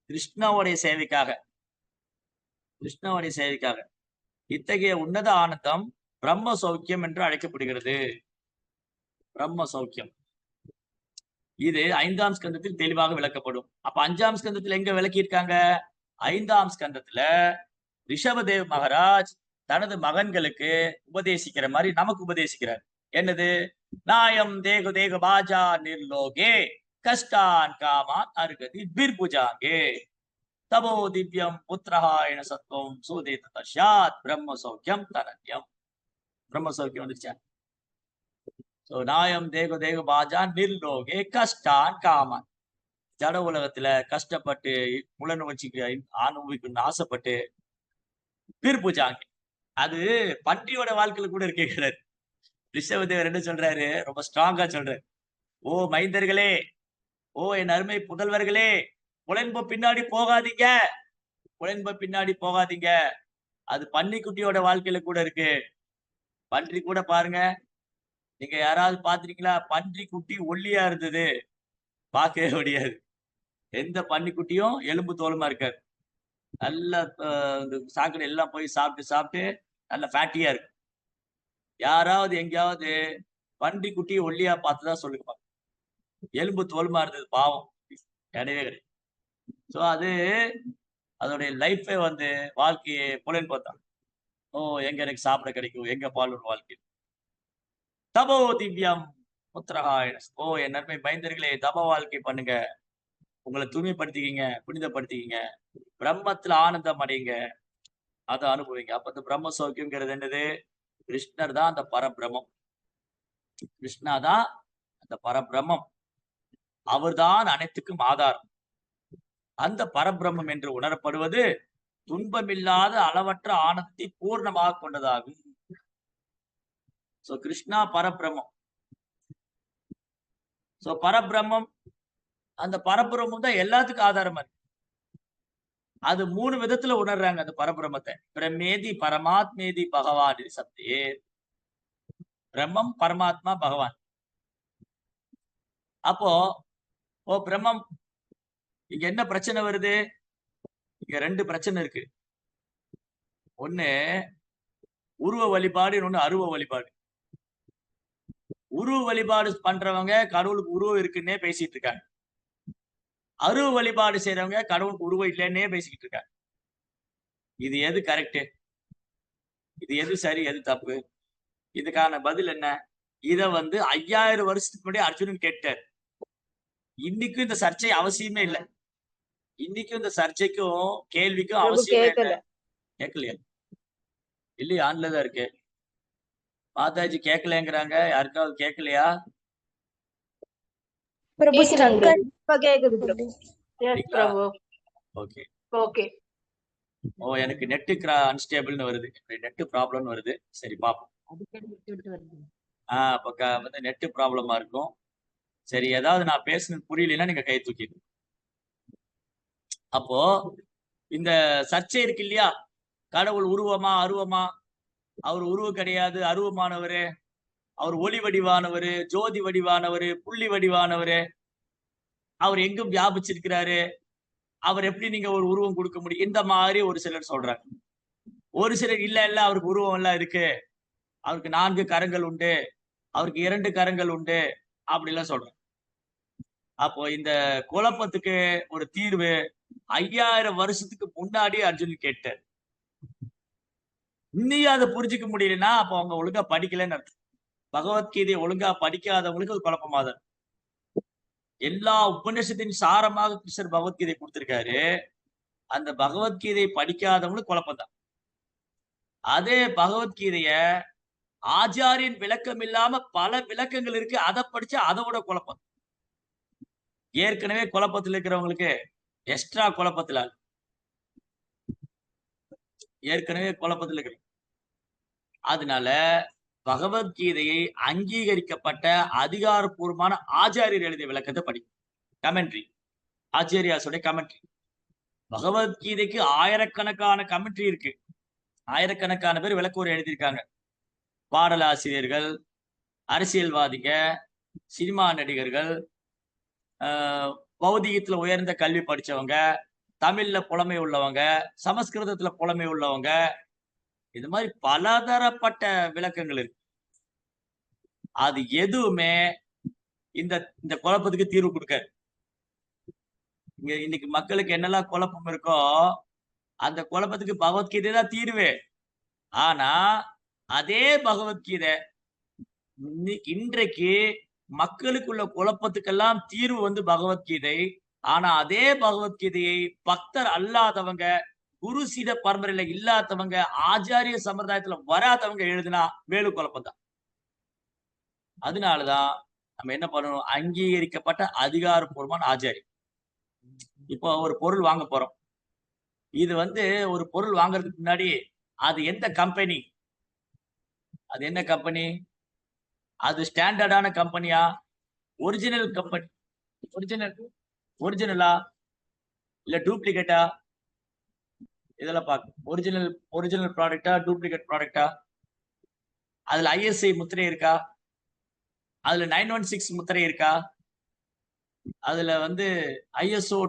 கிருஷ்ணாவுடைய சேவைக்காக, கிருஷ்ணாவுடைய சேவைக்காக. இத்தகைய உன்னத ஆனந்தம் பிரம்ம சௌக்கியம் என்று அழைக்கப்படுகிறது. பிரம்ம சௌக்கியம். இது 5ஆம் ஸ்கந்தத்தில் தெளிவாக விளக்கப்படும். அப்ப 5ஆம் ஸ்கந்தத்துல எங்க விளக்கியிருக்காங்க? 5ஆம் ஸ்கந்தத்துல ரிஷபதேவ் மகாராஜ் தனது மகன்களுக்கு உபதேசிக்கிற மாதிரி நமக்கு உபதேசிக்கிறார். என்னது? நாயம் தேகு தேகு பாஜா நிர்லோகே கஷ்டான் காமான் அருகதி பிர்புஜாங்கே தபோ திவ்யம் புத்திரஹாயன சத்துவம் சூதேத தஷாத் பிரம்ம சௌக்கியம் தனன்யம். பிரம்ம சௌக்கியம் வந்துச்சா? நாயம் தேகு தேகு பாஜா நிர்லோகே கஷ்டான் காமான். ஜட உலகத்துல கஷ்டப்பட்டு புலனுணர்ச்சிக்கு அனுபவிக்கணும்னு ஆசைப்பட்டு பிற்புஜாங்க. அது பன்றியோட வாழ்க்கையில கூட இருக்கிறார். ரிஷபதேவர் என்ன சொல்றாரு? ரொம்ப ஸ்ட்ராங்கா சொல்றாரு. ஓ மைந்தர்களே, ஓ என் அருமை புதல்வர்களே, புலன்ப பின்னாடி போகாதீங்க. புலன்ப பின்னாடி போகாதீங்க. அது பன்னிக்குட்டியோட வாழ்க்கையில கூட இருக்கு. பன்றி கூட பாருங்க. நீங்க யாராவது பாத்திருக்கீங்களா? பன்றி குட்டி ஒல்லியா இருந்தது. பார்க்கவே முடியாது. எந்த பன்னிக்குட்டியும் எலும்பு தோலுமா இருக்காது. நல்ல இந்த சாக்கடை எல்லாம் போய் சாப்பிட்டு சாப்பிட்டு நல்ல ஃபேட்டியா இருக்கு. யாராவது எங்கேயாவது பன்றி குட்டியை ஒல்லியா பார்த்துதான் சொல்லுங்க. எலும்பு தோல்மா இருந்தது பாவம். கிடையவே கிடையாது. சோ அது அதோடைய லைஃபே வந்து வாழ்க்கையை புலன் பார்த்தான். ஓ எங்க எனக்கு சாப்பிட கிடைக்கும், எங்க பால் ஒரு வாழ்க்கை. தபோ திவ்யம் புத்திரகாய. ஓ என் நன்மை பயந்தர்களே, தப வாழ்க்கை பண்ணுங்க. உங்களை தூய்மைப்படுத்திக்கிங்க, புனிதப்படுத்திக்கிங்க. பிரம்மத்துல ஆனந்தம் அடையுங்க. அதை அனுபவிங்க. அப்ப இந்த பிரம்ம சௌக்கியம்ங்கிறது என்னது? கிருஷ்ணர் தான் அந்த பரபிரம்மம். கிருஷ்ணா தான் அந்த பரபிரம்மம். அவர்தான் அனைத்துக்கும் ஆதாரம். அந்த பரபிரம்மம் என்று உணரப்படுவது துன்பமில்லாத அளவற்ற ஆனந்தத்தை பூர்ணமாக கொண்டதாகும். சோ கிருஷ்ணா பரபிரம்மம். சோ பரபிரம்மம், அந்த பரபிரம்மம் தான் எல்லாத்துக்கும் ஆதாரமா இருக்கு. அது 3 விதத்துல உணர்றாங்க அந்த பரபிரம்மத்தை. பிரம்மேதி பரமாத்மேதி பகவான் சப்தே. பிரம்மம், பரமாத்மா, பகவான். அப்போ ஓ பிரம்மம், இங்க என்ன பிரச்சனை வருது? இங்க 2 பிரச்சனை இருக்கு. ஒண்ணு உருவ வழிபாடு, இன்னொன்னு அருவ வழிபாடு. உருவ வழிபாடு பண்றவங்க கடவுளுக்கு உருவம் இருக்குன்னே பேசிட்டு இருக்காங்க. அருவ வழிபாடு செய்யறவங்க கடவுளுக்கு உருவம் இல்லைன்னே பேசிக்கிட்டு இருக்காங்க. இது எது கரெக்ட்? இது எது சரி, எது தப்பு? இதுக்கான பதில் என்ன? இத வந்து 5000 வருஷத்துக்கு முன்னாடி அர்ஜுனன் கேட்டார். இன்னைக்கும் இந்த சர்ச்சை அவசியமே இல்லை. இன்னைக்கும் இந்த சர்ச்சைக்கும் கேள்விக்கும் பிரபு அவசியமே இல்லை. கேட்கல. கேட்கலையா? இல்லையா? ஆன்ல தான் இருக்கு. மாதாஜி கேட்கலங்கிறாங்க. யாருக்காவது கேட்கலையா? பிரபு ஸ்டக்கர். இப்ப கேக்குது பிரபு. எஸ் சரிங்களா? பிரபு. ஓகே. ஓகே. ஓ எனக்கு நெட் அன்ஸ்டேபிள்னு வருது. நெட் ப்ராப்ளம்னு வருது. சரி பாப்போம். வந்து நெட் ப்ராப்ளமா இருக்கும். சரி, ஏதாவது நான் பேசுனது புரியலைன்னா நீங்க கை தூக்கிடுங்க. அப்போ இந்த சர்ச்சை இருக்கு இல்லையா? கடவுள் உருவமா அருவமா? அவர் உருவம் கிடையாது, அருவமானவரு. அவர் ஒளி வடிவானவரு, ஜோதி வடிவானவரு, புள்ளி வடிவானவரு. அவர் எங்கும் வியாபிச்சிருக்கிறாரு. அவர் எப்படி நீங்க ஒரு உருவம் கொடுக்க முடியும்? இந்த மாதிரி ஒரு சிலர் சொல்றாங்க. ஒரு சிலர் இல்ல இல்ல அவருக்கு உருவம் எல்லாம் இருக்கு, அவருக்கு 4 கரங்கள் உண்டு, அவருக்கு 2 கரங்கள் உண்டு, அப்படி எல்லாம் சொல்றாங்க. அப்போ இந்த குழப்பத்துக்கு ஒரு தீர்வு 5000 வருஷத்துக்கு முன்னாடி அர்ஜுன் கேட்டார். இன்னையும் அதை புரிஞ்சுக்க முடியலன்னா அப்ப அவங்க ஒழுங்கா படிக்கலன்னு அர்த்தம். பகவத்கீதையை ஒழுங்கா படிக்காதவங்களுக்கு அது குழப்பமா தான். எல்லா உபநிஷத்தின் சாரமாக கிருஷ்ணர் பகவத்கீதை கொடுத்திருக்காரு. அந்த பகவத்கீதை படிக்காதவங்களுக்கு குழப்பம் தான். அதே பகவத்கீதைய ஆச்சாரியன் விளக்கம் இல்லாம பல விளக்கங்கள் இருக்கு, அதை படிச்சா அதை விட குழப்பம். ஏற்கனவே குழப்பத்தில் இருக்கிறவங்களுக்கு எக்ஸ்ட்ரா குழப்பத்தில் ஏற்கனவே குழப்பத்தில் இருக்கிற. அதனால பகவத்கீதையை அங்கீகரிக்கப்பட்ட அதிகாரப்பூர்வமான ஆச்சாரியர் எழுதிய விளக்கத்தை படிக்கும். Commentary, ஆச்சாரியாஸோட commentary. பகவத்கீதைக்கு ஆயிரக்கணக்கான கமெண்ட்ரி இருக்கு. ஆயிரக்கணக்கான பேர் விளக்குரை எழுதியிருக்காங்க. பாடலாசிரியர்கள், அரசியல்வாதிக, சினிமா நடிகர்கள், பௌதிகத்துல உயர்ந்த கல்வி படிச்சவங்க, தமிழ்ல புலமை உள்ளவங்க, சமஸ்கிருதத்துல புலமை உள்ளவங்க, இது மாதிரி பலதரப்பட்ட விளக்கங்கள் இருக்கு. அது எதுவுமே இந்த இந்த குழப்பத்துக்கு தீர்வு கொடுக்காது. இங்க இன்னைக்கு மக்களுக்கு என்னெல்லாம் குழப்பம் இருக்கோ அந்த குழப்பத்துக்கு பகவத்கீதை தான் தீர்வு. ஆனா அதே பகவத்கீதை இன்றைக்கு மக்களுக்குள்ள குழப்பத்துக்கெல்லாம் தீர்வு வந்து பகவத்கீதை. ஆனா அதே பகவத்கீதையை பக்தர் அல்லாதவங்க, குரு சீட பரம்பரையில இல்லாதவங்க, ஆச்சாரிய சம்பிரதாயத்துல வராதவங்க எழுதினா வேலு குழப்பம் தான். அதனாலதான் நம்ம என்ன பண்ணணும்? அங்கீகரிக்கப்பட்ட அதிகாரப்பூர்வமான ஆச்சாரி. இப்போ ஒரு பொருள் வாங்க போறோம். இது வந்து ஒரு பொருள் வாங்குறதுக்கு முன்னாடி அது எந்த கம்பெனி, அது என்ன கம்பெனி, அது ஸ்டாண்டர்டான கம்பெனியா, ஒரிஜினல் கம்பெனி, ஒரிஜினலா இல்ல டூப்ளிகேட்டா, இதெல்லாம் பார்க்கணும். ஒரிஜினல் ப்ராடக்டா, டூப்ளிகேட் ப்ராடக்டா, அதுல ISI முத்திரை இருக்கா, அதுல 916 முத்திரை இருக்கா, அதுல வந்து ISO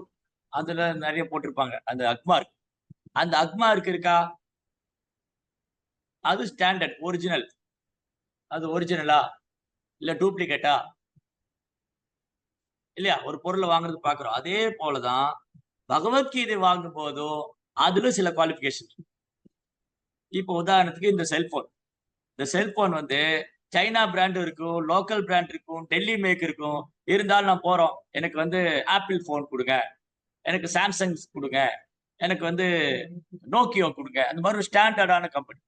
அதுல நிறைய போட்டிருப்பாங்க. அந்த அக்மார்க், அந்த அக்மார்க் இருக்கா, அது ஸ்டாண்டர்ட் ஒரிஜினல், அது ஒரிஜினலா. இல்ல டூப்ளிகேட்டா? இல்லையா? ஒரு பொருள வாங்குறதுக்கு பார்க்கிறோம். அதே போலதான் பகவத்கீதை வாங்கும் போதும் அதிலும் சில குவாலிஃபிகேஷன். இப்போ உதாரணத்துக்கு இந்த செல்போன். இந்த செல்போன் வந்து சைனா பிராண்ட் இருக்கும், லோக்கல் பிராண்ட் இருக்கும், டெல்லி மேக் இருக்கும். இருந்தாலும் நான் போறோம். எனக்கு வந்து ஆப்பிள் ஃபோன் குடுங்க. எனக்கு சாம்சங் குடுங்க. எனக்கு வந்து நோக்கியோ குடுங்க. அந்த மாரி ஒரு ஸ்டாண்டர்டான கம்பெனி.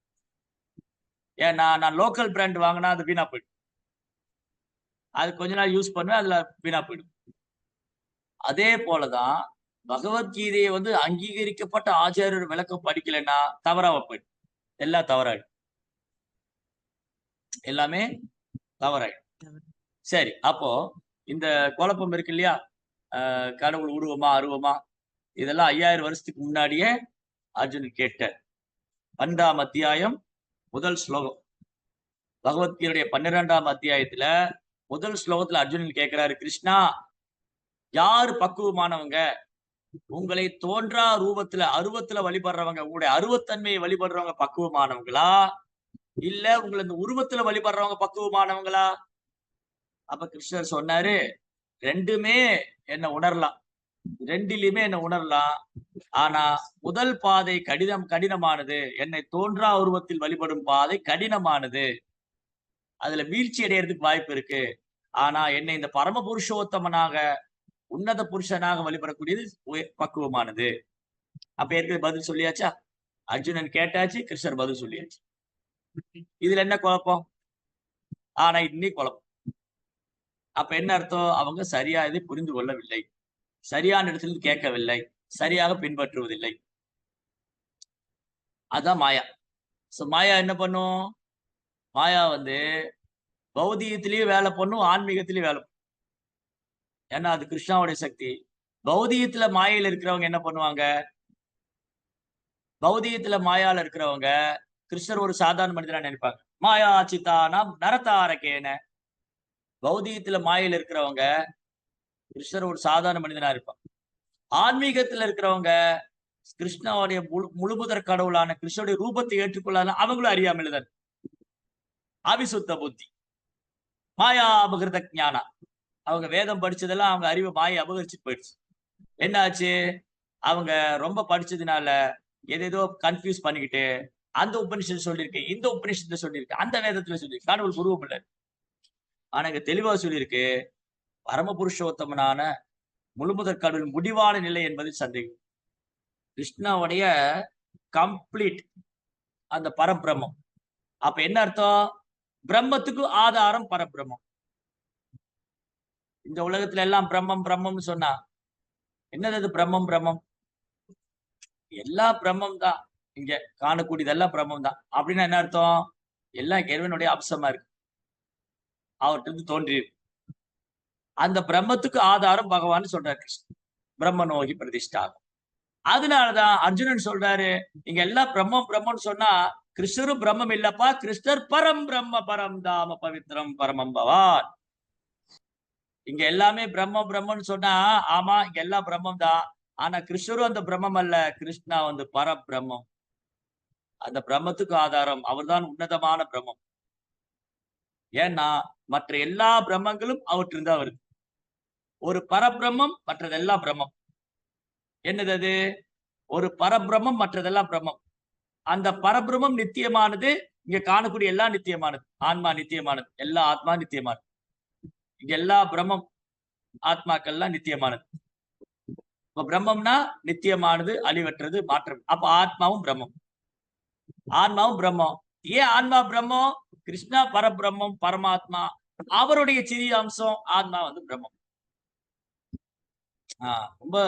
ஏன்னா நான் லோக்கல் பிராண்ட் வாங்குனா அது வீணா போயிடும். அது கொஞ்ச நாள் யூஸ் பண்ணுவேன். அதுல வீணா போயிடும். அதே போல தான் பகவத்கீதைய வந்து அங்கீகரிக்கப்பட்ட ஆச்சாரியர் விளக்கம் படிக்கலைன்னா தவறா போயிடும். எல்லாம் தவறாயிடும். எல்லாமே தவறாயிடும். சரி. அப்போ இந்த குழப்பம் இருக்கு இல்லையா? கடவுள் உருவமா, அருவமா? இதெல்லாம் 5000 வருஷத்துக்கு முன்னாடியே அர்ஜுனன் கேட்டார். 12ஆம் அத்தியாயம் முதல் ஸ்லோகம். பகவத்கீதையுடைய 12ஆம் அத்தியாயத்துல முதல் ஸ்லோகத்துல அர்ஜுனன் கேட்கிறாரு, கிருஷ்ணா, யாரு பக்குவமானவங்க? உங்களை தோன்றா ரூபத்துல, அருவத்துல வழிபடுறவங்க, உங்களுடைய அருவத்தன்மையை வழிபடுறவங்க பக்குவமானவங்களா? இல்ல உங்கள இந்த உருவத்துல வழிபடுறவங்க பக்குவமானவங்களா? அப்ப கிருஷ்ணர் சொன்னாரு, 2மே என்ன உணரலாம். 2லயுமே என்ன உணரலாம். ஆனா முதல் பாதை கடினமானது. என்னை தோன்றா உருவத்தில் வழிபடும் பாதை கடினமானது. அதுல வீழ்ச்சி அடையறதுக்கு வாய்ப்பு இருக்கு. ஆனா என்னை இந்த பரம புருஷோத்தமனாக, உன்னத புருஷனாக வழிபடக்கூடியது பக்குவமானது. அப்ப ஏற்கனவே பதில் சொல்லியாச்சா? அர்ஜுனன் கேட்டாச்சு, கிருஷ்ணர் பதில் சொல்லியாச்சு. இதுல என்ன குழப்பம்? ஆனா இன்னி குழப்பம். அப்ப என்ன அர்த்தம்? அவங்க சரியா இதை புரிந்து கொள்ளவில்லை. சரியான இடத்திலிருந்து கேட்கவில்லை. சரியாக பின்பற்றுவதில்லை. அதான் மாயா. மாயா என்ன பண்ணும்? மாயா வந்து பௌதீகத்திலயும் வேலை பண்ணும், ஆன்மீகத்திலயும் வேலை பண்ணும். ஏன்னா அது கிருஷ்ணாவுடைய சக்தி. பௌதீகத்துல மாயையில இருக்கிறவங்க என்ன பண்ணுவாங்க? பௌதீகத்துல மாயால இருக்கிறவங்க கிருஷ்ணர் ஒரு சாதாரண மனிதனா நினைப்பாங்க. மாயா சித்தானாம் நரதாரகேன. பௌதீகத்துல மாயையில இருக்கிறவங்க கிருஷ்ணர் ஒரு சாதாரண மனிதனா இருப்பாங்க. ஆன்மீகத்துல இருக்கிறவங்க கிருஷ்ணாவுடைய முழுமுதற் கடவுளான கிருஷ்ணனுடைய ரூபத்தை ஏற்றுக்கொள்ளாத அவங்களும் அறியாமல் தான். அவிசுத்த புத்தி. மாயா அபகிருத ஞானா. அவங்க வேதம் படிச்சதெல்லாம் அவங்க அறிவை மாயை அபகரிச்சுட்டு போயிடுச்சு. என்ன ஆச்சு? அவங்க ரொம்ப படிச்சதுனால ஏதேதோ கன்ஃபியூஸ் பண்ணிக்கிட்டு, அந்த உபநிஷத்து சொல்லியிருக்கு, இந்த உபநிஷத்துல சொல்லியிருக்கு, அந்த வேதத்துல சொல்லியிருக்கு. கடவுள் உருவம் இல்ல. ஆனா இங்க தெளிவா சொல்லியிருக்கு, பரம புருஷோத்தமனான முழுமுதற் கடவுள் முடிவான நிலை என்பதில் சந்தேகம். கிருஷ்ணாவுடைய கம்ப்ளீட் அந்த பரபிரம்மம். அப்ப என்ன அர்த்தம்? பிரம்மத்துக்கு ஆதாரம் பரபிரம்மம். இந்த உலகத்துல எல்லாம் பிரம்மம் பிரம்மம்னு சொன்னா என்னது அது பிரம்மம் பிரம்மம்? எல்லா பிரம்மம் தான். இங்க காணக்கூடியதெல்லாம் பிரம்மம் தான். அப்படின்னா என்ன அர்த்தம்? எல்லாம் இறைவனுடைய அம்சமா இருக்கு. அவர்ட்ட இருந்து தோன்றியிருக்கு. அந்த பிரம்மத்துக்கு ஆதாரம் பகவான்னு சொல்றாரு கிருஷ்ணன். பிரம்மனோகி பிரதிஷ்டா. அதனாலதான் அர்ஜுனன் சொல்றாரு, இங்க எல்லாம் பிரம்மம் பிரம்மம்னு சொன்னா கிருஷ்ணரும் பிரம்மம் இல்லப்பா, கிருஷ்ணர் பரம் பிரம்ம பரம் தாம பவித்ரம் பரமம் பவான். இங்க எல்லாமே பிரம்ம பிரம்மன்னு சொன்னா, ஆமா இங்க எல்லாம் பிரம்மம் தான். ஆனா கிருஷ்ணரும் அந்த பிரம்மம் அல்ல. கிருஷ்ணா வந்து பரபிரம்மம். அந்த பிரம்மத்துக்கு ஆதாரம் அவர்தான் உன்னதமான பிரம்மம். ஏன்னா மற்ற எல்லா பிரம்மங்களும் அவற்றிலிருந்து தான் வருது. ஒரு பரபிரம்மம், மற்றதெல்லாம் பிரம்மம். என்னது அது? ஒரு பரபிரம்மம், மற்றதெல்லாம் பிரம்மம். அந்த பரபிரம்மம் நித்தியமானது. இங்க காணக்கூடிய எல்லாம் நித்தியமானது. ஆன்மா நித்தியமானது. எல்லா ஆத்மா நித்தியமானது. இங்க எல்லா பிரம்மம் ஆத்மாக்கள்லாம் நித்தியமானது. இப்ப பிரம்மம்னா நித்தியமானது, அழிவற்றது, மாற்றம். அப்ப ஆத்மாவும் பிரம்மம். ஆன்மாவும் பிரம்மம். ஏன் ஆன்மா பிரம்மம்? கிருஷ்ணா பரபிரம்மம், பரமாத்மா. அவருடைய சிறிய அம்சம் ஆன்மா வந்து பிரம்மம். ரொம்ப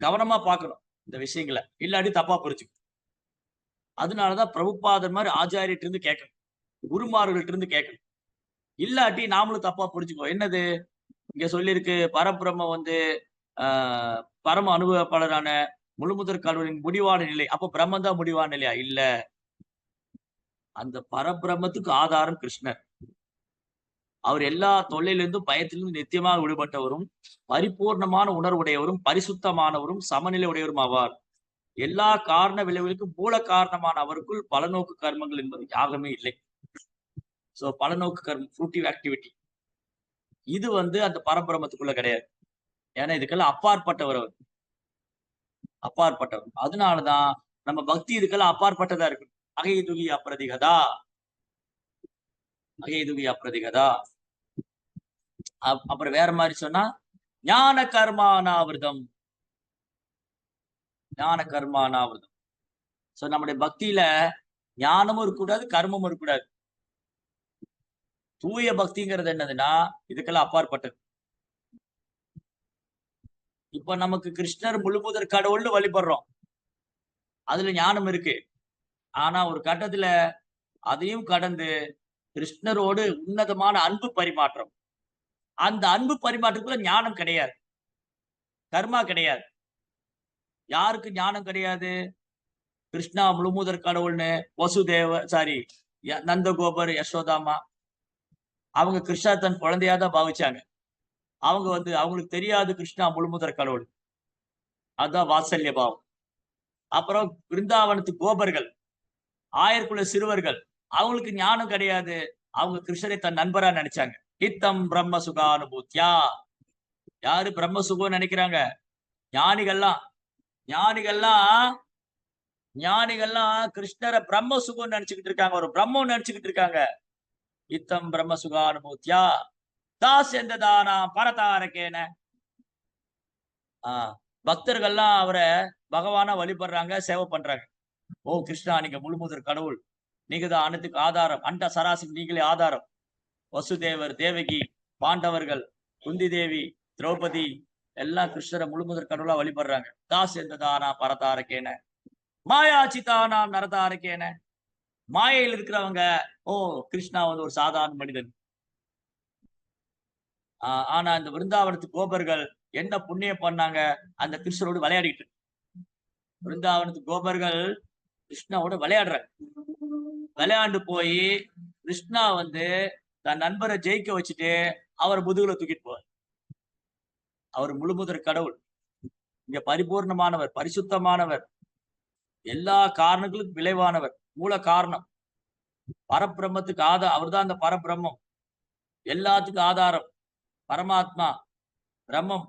கவனமா பார்க்கணும் இந்த விஷயங்களை. இல்லாட்டி தப்பா புரிஞ்சுக்கும். அதனாலதான் பிரபுபாதர் மாதிரி ஆச்சாரியர்ட்ட இருந்து கேட்கணும். குருமார்கள்ட்ட இருந்து கேட்கணும். இல்லாட்டி நாமளும் தப்பா புரிஞ்சுக்குவோம். என்னது? இங்க சொல்லியிருக்கு பரபிரம்மம் வந்து பரம அனுபவப்பாளரான முழுமுதற் கடவுளின் முடிவான நிலை. அப்ப பிரம்மம் தான் முடிவான நிலையா? இல்ல. அந்த பரபிரம்மத்துக்கு ஆதாரம் கிருஷ்ணர். அவர் எல்லா தொல்லையிலிருந்தும் பயத்திலிருந்து நித்தியமாக விடுபட்டவரும், பரிபூர்ணமான உணர்வுடையவரும், பரிசுத்தமானவரும், சமநிலை உடையவரும் ஆவார். எல்லா காரண விளைவுகளுக்கும் மூல காரணமான அவருக்குள் பலநோக்கு கர்மங்கள் என்பது யாகமே இல்லை. சோ பலநோக்கு கர்மம், ஃப்ரூட்டிவ் ஆக்டிவிட்டி. இது அந்த பரபிரம்மத்துக்குள்ள கிடையாது. ஏன்னா இதுக்கெல்லாம் அப்பாற்பட்டவர் அவர். அப்பாற்பட்டவர். அதனாலதான் நம்ம பக்தி இதுக்கெல்லாம் அப்பாற்பட்டதா இருக்கு. அகைதுகி அப்பிரதிகதா. அகைதுகி அப்பிரதிகதா. அப்புறம் வேற மாதிரி சொன்னா ஞான கர்மானாவிரதம். ஞான கர்மானாவிரதம். சோ நம்முடைய பக்தியில ஞானமும் இருக்கக்கூடாது, கர்மமும் இருக்கக்கூடாது. தூய பக்திங்கிறது என்னதுன்னா இதுக்கெல்லாம் அப்பாற்பட்டது. இப்ப நமக்கு கிருஷ்ணர் முழுமுதற் கடவுள்னு வழிபடுறோம். அதுல ஞானம் இருக்கு. ஆனா ஒரு கட்டத்துல அதையும் கடந்து கிருஷ்ணரோடு உன்னதமான அன்பு பரிமாற்றம். அந்த அன்பு பரிமாற்றத்துக்குள்ள ஞானம் கிடையாது. கர்மா கிடையாது. யாருக்கு ஞானம் கிடையாது? கிருஷ்ணா முழுமுதற் கடவுள்னு நந்தகோபர், யசோதாமா அவங்க கிருஷ்ணா தன் குழந்தையா தான் பாவிச்சாங்க. அவங்க அவங்களுக்கு தெரியாது கிருஷ்ணா முழுமுதற் கடவுள். அதான் வாத்சல்ய பாவம். அப்புறம் பிருந்தாவனத்து கோபர்கள், ஆயர்குல சிறுவர்கள் அவங்களுக்கு ஞானம் கிடையாது. அவங்க கிருஷ்ணரை தன் நண்பரா நினைச்சாங்க. நித்தம் பிரம்ம சுகானுபூத்யா. யாரு பிரம்ம சுகம் நினைக்கிறாங்க? ஞானிகள்லாம். ஞானிகள்லாம் ஞானிகள்லாம் கிருஷ்ணரை பிரம்ம சுகம் நினைச்சுக்கிட்டு இருக்காங்க. ஒரு பிரம்மம் நினைச்சுக்கிட்டு இருக்காங்க. இத்தம் பிரம்ம சுகானுபூத்யா தாஸ்யந்ததானா பரதாரகேன. பக்தர்கள்லாம் அவரை பகவானா வழிபடுறாங்க, சேவை பண்றாங்க. ஓ கிருஷ்ணா, நீங்க முழுமுதற் கடவுள். நீங்க தான் அனைத்துக்கு ஆதாரம். அண்ட சராசரி நீங்களே ஆதாரம். வசுதேவர், தேவகி, பாண்டவர்கள், குந்தி தேவி, திரௌபதி எல்லாம் கிருஷ்ணரை முழுமுதற் கடவுளா வழிபடுறாங்க. தாஸ்யந்ததானா பரதாரகேன மாயாச்சிதானாம் நரதாரகேன. மாயையில் இருக்கிறவங்க ஓ கிருஷ்ணா ஒரு சாதாரண மனிதன். ஆனா இந்த விருந்தாவனத்து கோபர்கள் என்ன புண்ணியம் பண்ணாங்க? அந்த கிருஷ்ணரோடு விளையாடிட்டு. விருந்தாவனத்து கோபர்கள் கிருஷ்ணாவோட விளையாடுறாங்க. விளையாண்டு போய் கிருஷ்ணா தன் நண்பரை ஜெயிக்க வச்சுட்டு அவர் முதுகுல தூக்கிட்டு போவார். அவர் முழுமுதற் கடவுள். இங்க பரிபூர்ணமானவர், பரிசுத்தமானவர், எல்லா காரணங்களுக்கும் விளைவானவர், மூல காரணம். பரபிரம்மத்துக்கு அவர்தான் அந்த பரபிரம்மம். எல்லாத்துக்கும் ஆதாரம். பரமாத்மா, பிரம்மம்,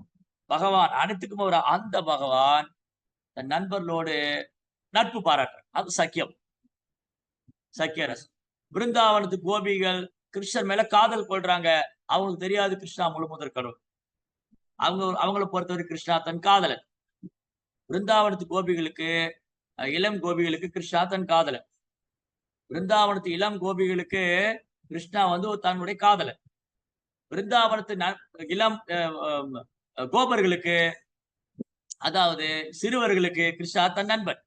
பகவான், அனைத்துக்கும் அந்த பகவான் தன் நண்பர்களோடு நட்பு பாராட்டுறார். அது சக்கியம். சக்கியரஸ். பிருந்தாவனத்து கோபிகள் கிருஷ்ணர் மேல காதல் கொள்றாங்க. அவங்களுக்கு தெரியாது கிருஷ்ணா முழுமுதற் கடவுள். அவங்கள பொறுத்தவரை கிருஷ்ணா தன் காதலன். பிருந்தாவனத்து கோபிகளுக்கு, இளம் கோபிகளுக்கு கிருஷ்ணா தன் காதலன். பிருந்தாவனத்து இளம் கோபிகளுக்கு கிருஷ்ணா தன்னுடைய காதலன். பிருந்தாவனத்து இளம் கோபர்களுக்கு, அதாவது சிறுவர்களுக்கு கிருஷ்ணா தன் நண்பன்.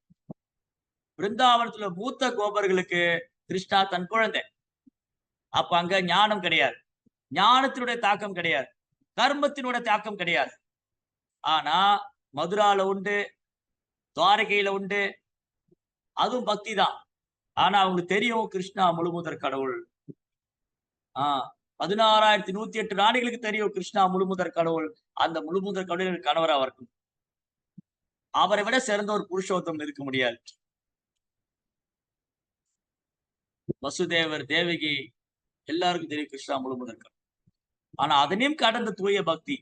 பிருந்தாவனத்துல மூத்த கோபர்களுக்கு கிருஷ்ணா தன் குழந்தை. அப்ப அங்க ஞானம் கிடையாது. ஞானத்தினுடைய தாக்கம் கிடையாது. கர்மத்தினுடைய தாக்கம் கிடையாது. ஆனா மதுரால உண்டு, துவாரகையில உண்டு. அதுவும் பக்தி தான். ஆனா அவங்களுக்கு தெரியும் கிருஷ்ணா முழுமுதற் கடவுள். 16,108 ராணிகளுக்கு தெரியும் கிருஷ்ணா முழுமுதற் கடவுள். அந்த முழுமுதற் கடவுள் கணவரா இருக்கும். அவரை விட சிறந்த ஒரு புருஷோத்தம் இருக்க முடியாது. வசுதேவர், தேவகி எல்லாருக்கும் தெரியும் கிருஷ்ணா முழுமுதற் கடவுள். ஆனா அதனையும் கடந்த தூய பக்தி.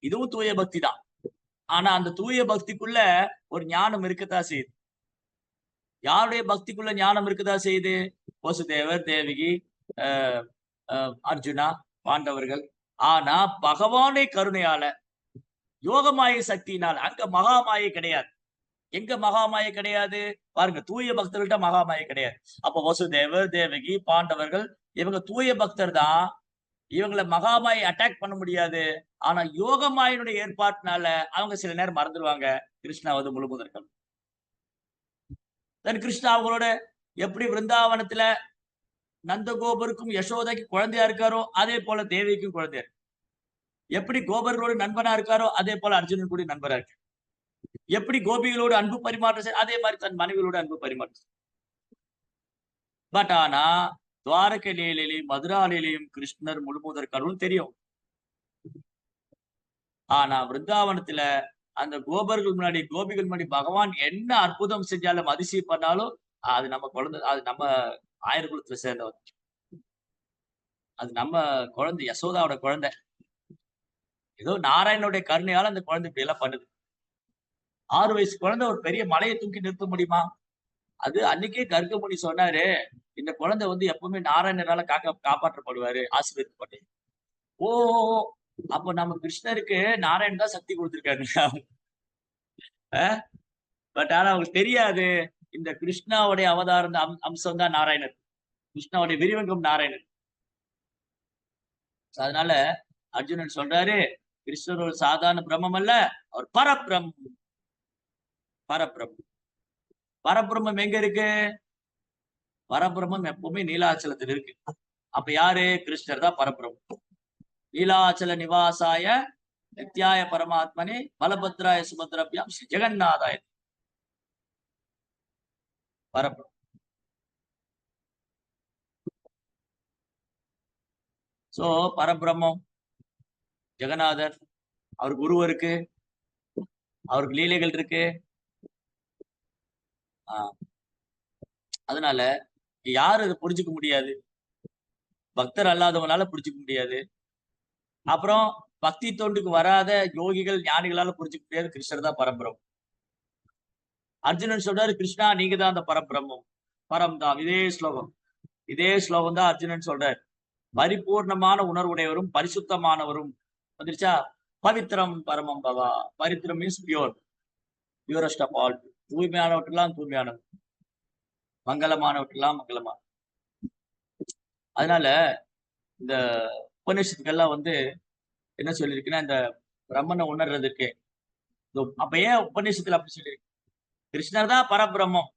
இதுவும் தூய பக்தி தான். ஆனா அந்த தூய பக்திக்குள்ள ஒரு ஞானம் இருக்கத்தான் செய்யுது. யாருடைய பக்திக்குள்ள ஞானம் இருக்கத்தான் செய்யுது? வசுதேவர், தேவகி, அர்ஜுனா, பாண்டவர்கள். ஆனா பகவானே கருணையால, யோகமாய சக்தியினால் அங்க மகாமாயை கிடையாது. எங்க மகாமாயை கிடையாது? பாருங்க, தூய பக்தர்கள்ட்ட மகாமாயை கிடையாது. அப்ப வசுதேவர், தேவகி, பாண்டவர்கள் இவங்க தூய பக்தர் தான். இவங்களை மகாமாயை அட்டாக் பண்ண முடியாது. ஆனா யோகமாயினுடைய ஏற்பாட்டினால அவங்க சில நேரம் மறந்துடுவாங்க கிருஷ்ணா முழுமுதற் கடவுள். கிருஷ்ணா அவங்களோட எப்படி விருந்தாவனத்துல நந்தகோபருக்கும் யசோதைக்கு குழந்தையா இருக்காரோ அதே போல தேவிக்கும் குழந்தையா இருக்கு. எப்படி கோபர்களோடு நண்பனா இருக்காரோ அதே போல அர்ஜுனன் கூட நண்பரா இருக்கு. எப்படி கோபிகளோடு அன்பு பரிமாற்றம் அதே மாதிரி தன் மனைவிகளோடு அன்பு பரிமாற்றம். பட் ஆனா துவாரகை லீலையிலையும் மதுரா லீலையும் கிருஷ்ணர் முழுமுதற் கடவுள் தெரியும். ஆனா விருந்தாவனத்துல அந்த கோபர்கள் முன்னாடி, கோபிகள் முன்னாடி பகவான் என்ன அற்புதம் செஞ்சாலும், அதிசயம் பண்ணாலும் அது நம்ம குழந்தை, அது நம்ம ஆயர்குலத்துல சேர்ந்தவர். அது நம்ம குழந்தை, யசோதாவோட குழந்தை. ஏதோ நாராயணனுடைய கருணையால அந்த குழந்தை இப்படி எல்லாம் பண்ணுது. 6 வயசு குழந்தை ஒரு பெரிய மலையை தூக்கி நிறுத்த முடியுமா? அது அன்னைக்கே கர்கமுனி சொன்னாரு, இந்த குழந்தை வந்து எப்பவுமே நாராயணரால காப்பாற்றப்படுவாரு, ஆசீர்வதிக்கப்பட்டு. ஓ! அப்ப நம்ம கிருஷ்ணருக்கு நாராயணன் தான் சக்தி குடுத்திருக்காருங்களா? பட் ஆனா அவங்களுக்கு தெரியாது. இந்த கிருஷ்ணாவுடைய அவதாரம் தான் அம்சம் தான் நாராயணர். கிருஷ்ணாவுடைய விரிவங்கம் நாராயணன். அதனால அர்ஜுனன் சொல்றாரு, கிருஷ்ணர் ஒரு சாதாரண பிரம்மம் அல்ல. அவர் பரபிரம்மம். பரபிரம்மம் எங்க இருக்கு? பரபிரம்மம் எப்பவுமே நீலாச்சலத்தில் இருக்கு. அப்ப யாரு? கிருஷ்ணர் தான் பரபிரம்மம். நீலாச்சல நிவாசாய நித்யாய பரமாத்மனே பலபத்ராய சுபத்ரபியாம் ஸ்ரீ ஜெகநாதாய பரபிரம்மம். சோ பரபிரம்மம், ஜெகநாதர், அவருக்கு உருவம் இருக்கு, அவருக்கு லீலைகள் இருக்கு. ஆஹ் அதனால யாரும் இதை புரிஞ்சுக்க முடியாது. பக்தர் அல்லாதவனால புரிஞ்சுக்க முடியாது. அப்புறம் பக்தி தொண்டுக்கு வராத யோகிகள் ஞானிகளால புரிஞ்சுக்க முடியாது. கிருஷ்ணர் தான் பரபிரம்மம். அர்ஜுனன் சொல்றாரு, கிருஷ்ணா நீங்க தான் அந்த பரபிரம்மம், பரம்தாம். இதே ஸ்லோகம் தான் அர்ஜுனன் சொல்றாரு. பரிபூர்ணமான உணர்வுடையவரும் பரிசுத்தமானவரும் வந்துருச்சா? பவித்ரம் பரமம் பவா. பவித்ரம் மீன்ஸ் பியூரஸ்ட் ஆஃப் ஆல். தூய்மையானவற்றெல்லாம் தூய்மையானவர், மங்களமானவற்றெல்லாம் மங்களமான. அதனால இந்த உபநிஷத்துக்கெல்லாம் வந்து என்ன சொல்லியிருக்குன்னா, இந்த பிரம்மனை உணர்றதுக்கு அப்ப ஏன் உபநிஷத்துல அப்படி சொல்லியிருக்கு? கிருஷ்ணர் தான் பரபிரம்மம்,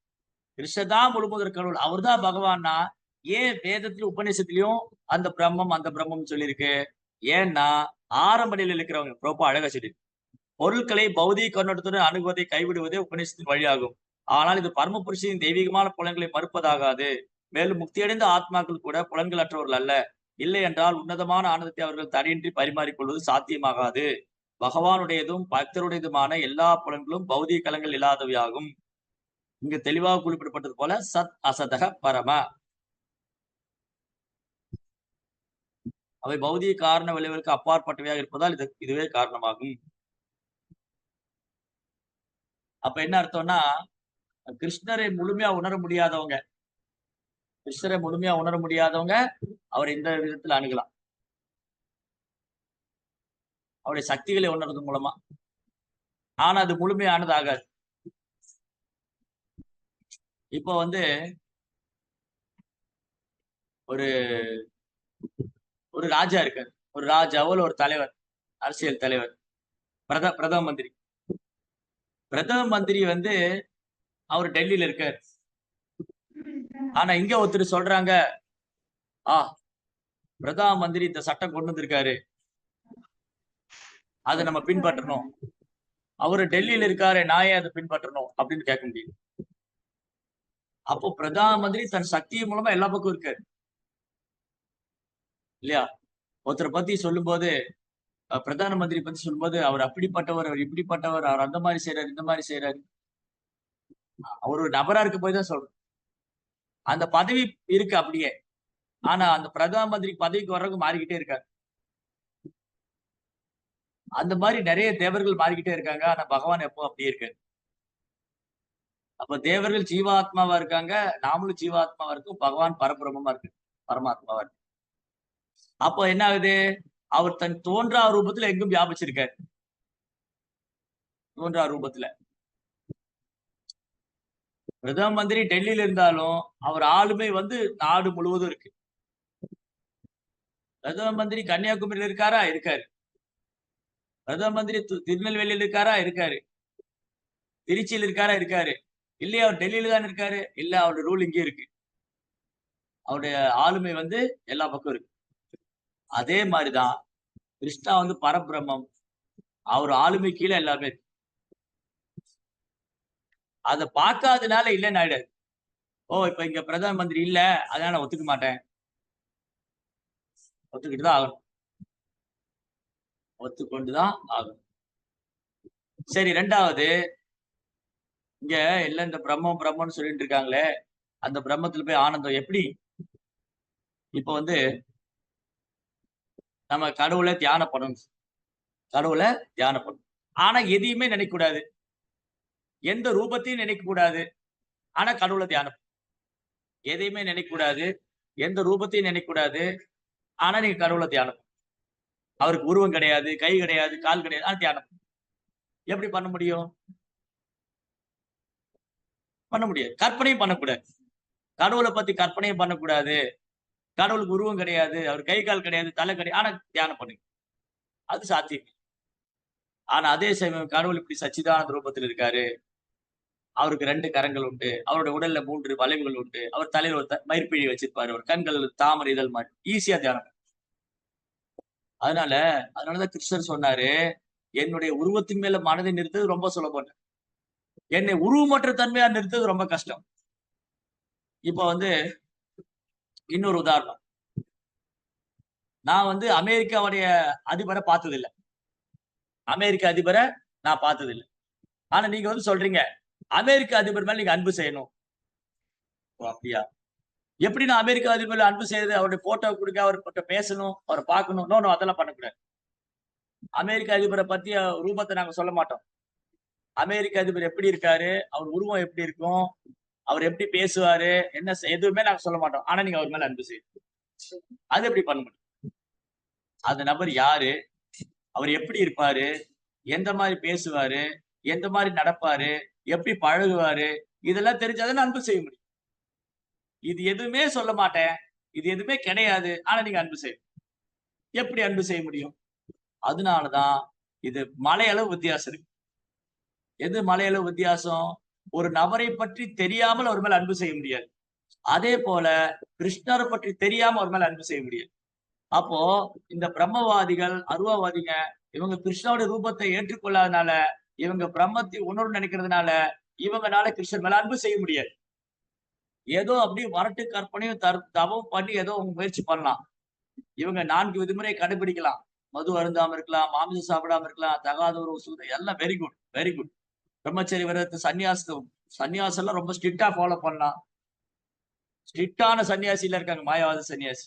கிருஷ்ணர் தான் முழுமுதற் கடவுள், அவர் தான் பகவான்னா ஏன் வேதத்திலும் உபநிஷத்திலையும் அந்த பிரம்மம் சொல்லியிருக்கு? ஏன்னா ஆரம்ப நிலையில் இருக்கிறவங்க ரொம்ப அழகா சொல்லி, பொருட்களை பௌதிக கண்ணோட்டத்துடன் அணுகுவதை கைவிடுவதே உபநிஷத்தின் வழியாகும். ஆனால் இது பரம புருஷனின் தெய்வீகமான புலன்களை மறுப்பதாகாது. மேலும் முக்தியடைந்த ஆத்மாக்கள் கூட புலன்கள் அற்றவர்கள் அல்ல. இல்லை என்றால் உன்னதமான ஆனந்தத்தை அவர்கள் தடையின்றி பரிமாறிக்கொள்வது சாத்தியமாகாது. பகவானுடையதும் பக்தருடையதுமான எல்லா புலன்களும் பௌதிக கலங்கள் இல்லாதவையாகும். இங்கு தெளிவாக குறிப்பிடப்பட்டது போல சத் அசதக பரம, அவை பௌதிக காரண விளைவுகளுக்கு அப்பாற்பட்டவையாக இருப்பதால் இதுவே காரணமாகும். அப்ப என்ன அர்த்தம்னா, கிருஷ்ணரை முழுமையா உணர முடியாதவங்க அவரை இந்த விதத்துல அணுகலாம். அவருடைய சக்திகளை உணர்றது மூலமா. ஆனா அது முழுமையானது ஆகாது. இப்போ வந்து ஒரு ஒரு ராஜா இருக்காரு. ஒரு ராஜாவோ ஒரு தலைவர், அரசியல் தலைவர், பிரதம மந்திரி. பிரதம மந்திரி வந்து அவர் டெல்லியில இருக்காரு. ஆனா இங்க ஒருத்தர் சொல்றாங்க, பிரதம மந்திரி இந்த சட்டம் கொண்டு வந்திருக்காரு, அதை நம்ம பின்பற்றணும். அவரு டெல்லியில இருக்காரு, நான் ஏன் அதை பின்பற்றணும் அப்படின்னு கேட்க முடியும். அப்போ பிரதம மந்திரி தன் சக்தி மூலமா எல்லா பக்கம் இருக்காரு இல்லையா? ஒருத்தரை பத்தி சொல்லும் போது, பிரதான மந்திரி பத்தி சொல்லும்போது, அவர் அப்படிப்பட்டவர், அவர் இப்படிப்பட்டவர், அவர் அந்த மாதிரி செய்யறாரு, இந்த மாதிரி செய்யறாரு. அவர் ஒரு நபரா இருக்க போய் தான் சொல்றோம். அந்த பதவி இருக்கு அப்படியே. ஆனா அந்த பிரதம மந்திரி பதவிக்கு வர்றவங்க மாறிக்கிட்டே இருக்காங்க. அந்த மாதிரி நிறைய தேவர்கள் மாறிக்கிட்டே இருக்காங்க. ஆனா பகவான் எப்போ அப்படியே இருக்காரு. அப்ப தேவர்கள் ஜீவாத்மாவா இருக்காங்க, நாமளும் ஜீவாத்மாவா இருக்கும், பகவான் பரபிரம்மமா இருக்கு, பரமாத்மாவா இருக்கு. அப்போ என்ன ஆகுது? அவர் தன் தோன்றா ரூபத்துல எங்கும் வியாபிச்சிருக்காரு. தோன்றா ரூபத்துல பிரதம மந்திரி டெல்லியில இருந்தாலும் அவர் ஆளுமை வந்து நாடு முழுவதும் இருக்கு. பிரதம மந்திரி கன்னியாகுமரியில இருக்காரா? இருக்காரு. பிரதம மந்திரி திருநெல்வேலியில் இருக்காரா? இருக்காரு. திருச்சியில் இருக்காரா? இருக்காரு. இல்லையா அவர் டெல்லியில தான் இருக்காரு? இல்ல, அவருடைய ரூல் இங்கே இருக்கு. அவருடைய ஆளுமை வந்து எல்லா பக்கம் இருக்கு. அதே மாதிரிதான் கிருஷ்ணா வந்து பரபிரம்மம், அவர் ஆளுமை கீழே எல்லாமே இருக்கு. அதை பார்க்காதனால இல்லைன்னு ஆயிடாது. இப்ப இங்க பிரதம மந்திரி இல்ல, அதனால நான் ஒத்துக்க மாட்டேன். ஒத்துக்கிட்டு தான் ஆகணும். ஒத்துக்கொண்டுதான் ஆகணும். சரி, 2வது, இங்க எல்லாம் இந்த பிரம்மன்னு சொல்லிட்டு இருக்காங்களே, அந்த பிரம்மத்துல போய் ஆனந்தம் எப்படி? இப்ப வந்து நம்ம கடவுளை தியானம் பண்ணணும். கடவுளை தியானம் பண்ணணும். ஆனா எதையுமே நினைக்க கூடாது, எந்த ரூபத்தையும் நினைக்க கூடாது. ஆனா கடவுளை தியானம் பண்ணணும். எதையுமே நினைக்க கூடாது, எந்த ரூபத்தையும் நினைக்க கூடாது. ஆனா நீங்க கடவுளை தியானம் பண்ணணும். அவருக்கு உருவம் கிடையாது, கை கிடையாது, கால் கிடையாது. ஆனா தியானம் பண்ணணும். எப்படி பண்ண முடியும்? பண்ண முடியாது. கற்பனையும் பண்ணக்கூடாது. கடவுளை பத்தி கற்பனையும் பண்ணக்கூடாது. கடவுளுக்கு உருவம் கிடையாது, அவர் கை கால் கிடையாது, தலை கிடையாது. ஆனா தியானம் பண்ணுங்க. அது சாத்தியம். ஆனா அதே சமயம் கடவுள் இப்படி சச்சிதானந்த ரூபத்தில் இருக்காரு. அவருக்கு 2 கரங்கள் உண்டு. அவருடைய உடல்ல 3 வளைவுகள் உண்டு. அவர் தலையில ஒரு மயிர்ப்பிழி வச்சிருப்பாரு. அவர் கண்கள் தாமரை இதழ் மாரி. ஈஸியா தியானம். அதனால அதனாலதான் கிருஷ்ணர் சொன்னாரு, என்னுடைய உருவத்தின் மேல மனதை நிறுத்துறது ரொம்ப சுலபம். என்னை உருவமற்ற தன்மையா நிறுத்துறது ரொம்ப கஷ்டம். இப்ப வந்து இன்னொரு உதாரணம். நான் வந்து அமெரிக்காவுடைய அதிபரை பார்த்ததில்ல. அமெரிக்க அதிபரை நான் பார்த்ததில்ல. ஆனா நீங்க வந்து சொல்றீங்க, அமெரிக்க அதிபர் மேல நீங்க அன்பு செய்யணும். ஓ! அப்படியா? எப்படி நான் அமெரிக்க அதிபர் மேல அன்பு செய்றது? அவருடைய போட்டோ குடுக்க, அவர்கிட்ட பேசணும், அவர பார்க்கணும். நோ, நோ அதெல்லாம் பண்ணக்கூடாது. அமெரிக்க அதிபர பத்தி ரூபத்த நாங்க சொல்ல மாட்டோம். அமெரிக்க அதிபர் எப்படி இருக்காரு? அவர் உருவம் எப்படி இருக்கும்? அவர் எப்படி பேசுவாரு? என்ன எதுவுமே நாங்க சொல்ல மாட்டோம். ஆனா நீங்க அவர் மேல அன்பு செய்யணும். அது எப்படி பண்ண முடியும்? அந்த நபர் யாரு? அவர் எப்படி இருப்பாரு? எந்த மாரி பேசுவாரு? எந்த மாரி நடப்பாரு? எப்படி பழகுவாரு? இதெல்லாம் தெரிஞ்சா தானே அன்பு செய்ய முடியும். இது எதுவுமே சொல்ல மாட்டேன். இது எதுவுமே கிடையாது. ஆனா நீங்க அன்பு செய்யணும். எப்படி அன்பு செய்ய முடியும்? அதனால தான் இது மலையளவு வித்தியாசம் இருக்கு. எது மலையளவு வித்தியாசம்? ஒரு நபரை பற்றி தெரியாமல் அவர் மேல அன்பு செய்ய முடியாது. அதே போல கிருஷ்ணர பற்றி தெரியாம அவர் மேல அன்பு செய்ய முடியாது. அப்போ இந்த பிரம்மவாதிகள், அருவவாதிங்க இவங்க கிருஷ்ணனுடைய ரூபத்தை ஏற்றுக்கொள்ளாதனால, இவங்க பிரம்மத்தை உணர்வுன்னு நினைக்கிறதுனால, இவங்கனால கிருஷ்ணர் மேல அன்பு செய்ய முடியாது. ஏதோ அப்படியே வரட்டு கற்பனையும் தவம் பண்ணி ஏதோ முயற்சி பண்ணலாம். இவங்க 4 விதிமுறை கடைபிடிக்கலாம். மது அருந்தாம இருக்கலாம், மாமிசம் சாப்பிடாம இருக்கலாம், தகாத உறவு எல்லாம் வெரி குட், வெரி குட். பிரம்மச்சரிய விரதத்த சன்னியாசம் எல்லாம் ரொம்ப ஸ்ட்ரிக்ட்டா ஃபாலோ பண்ணலாம். ஸ்ட்ரிக்ட்டான சன்னியாசிலாம் இருக்காங்க, மாயாவாத சன்னியாசி.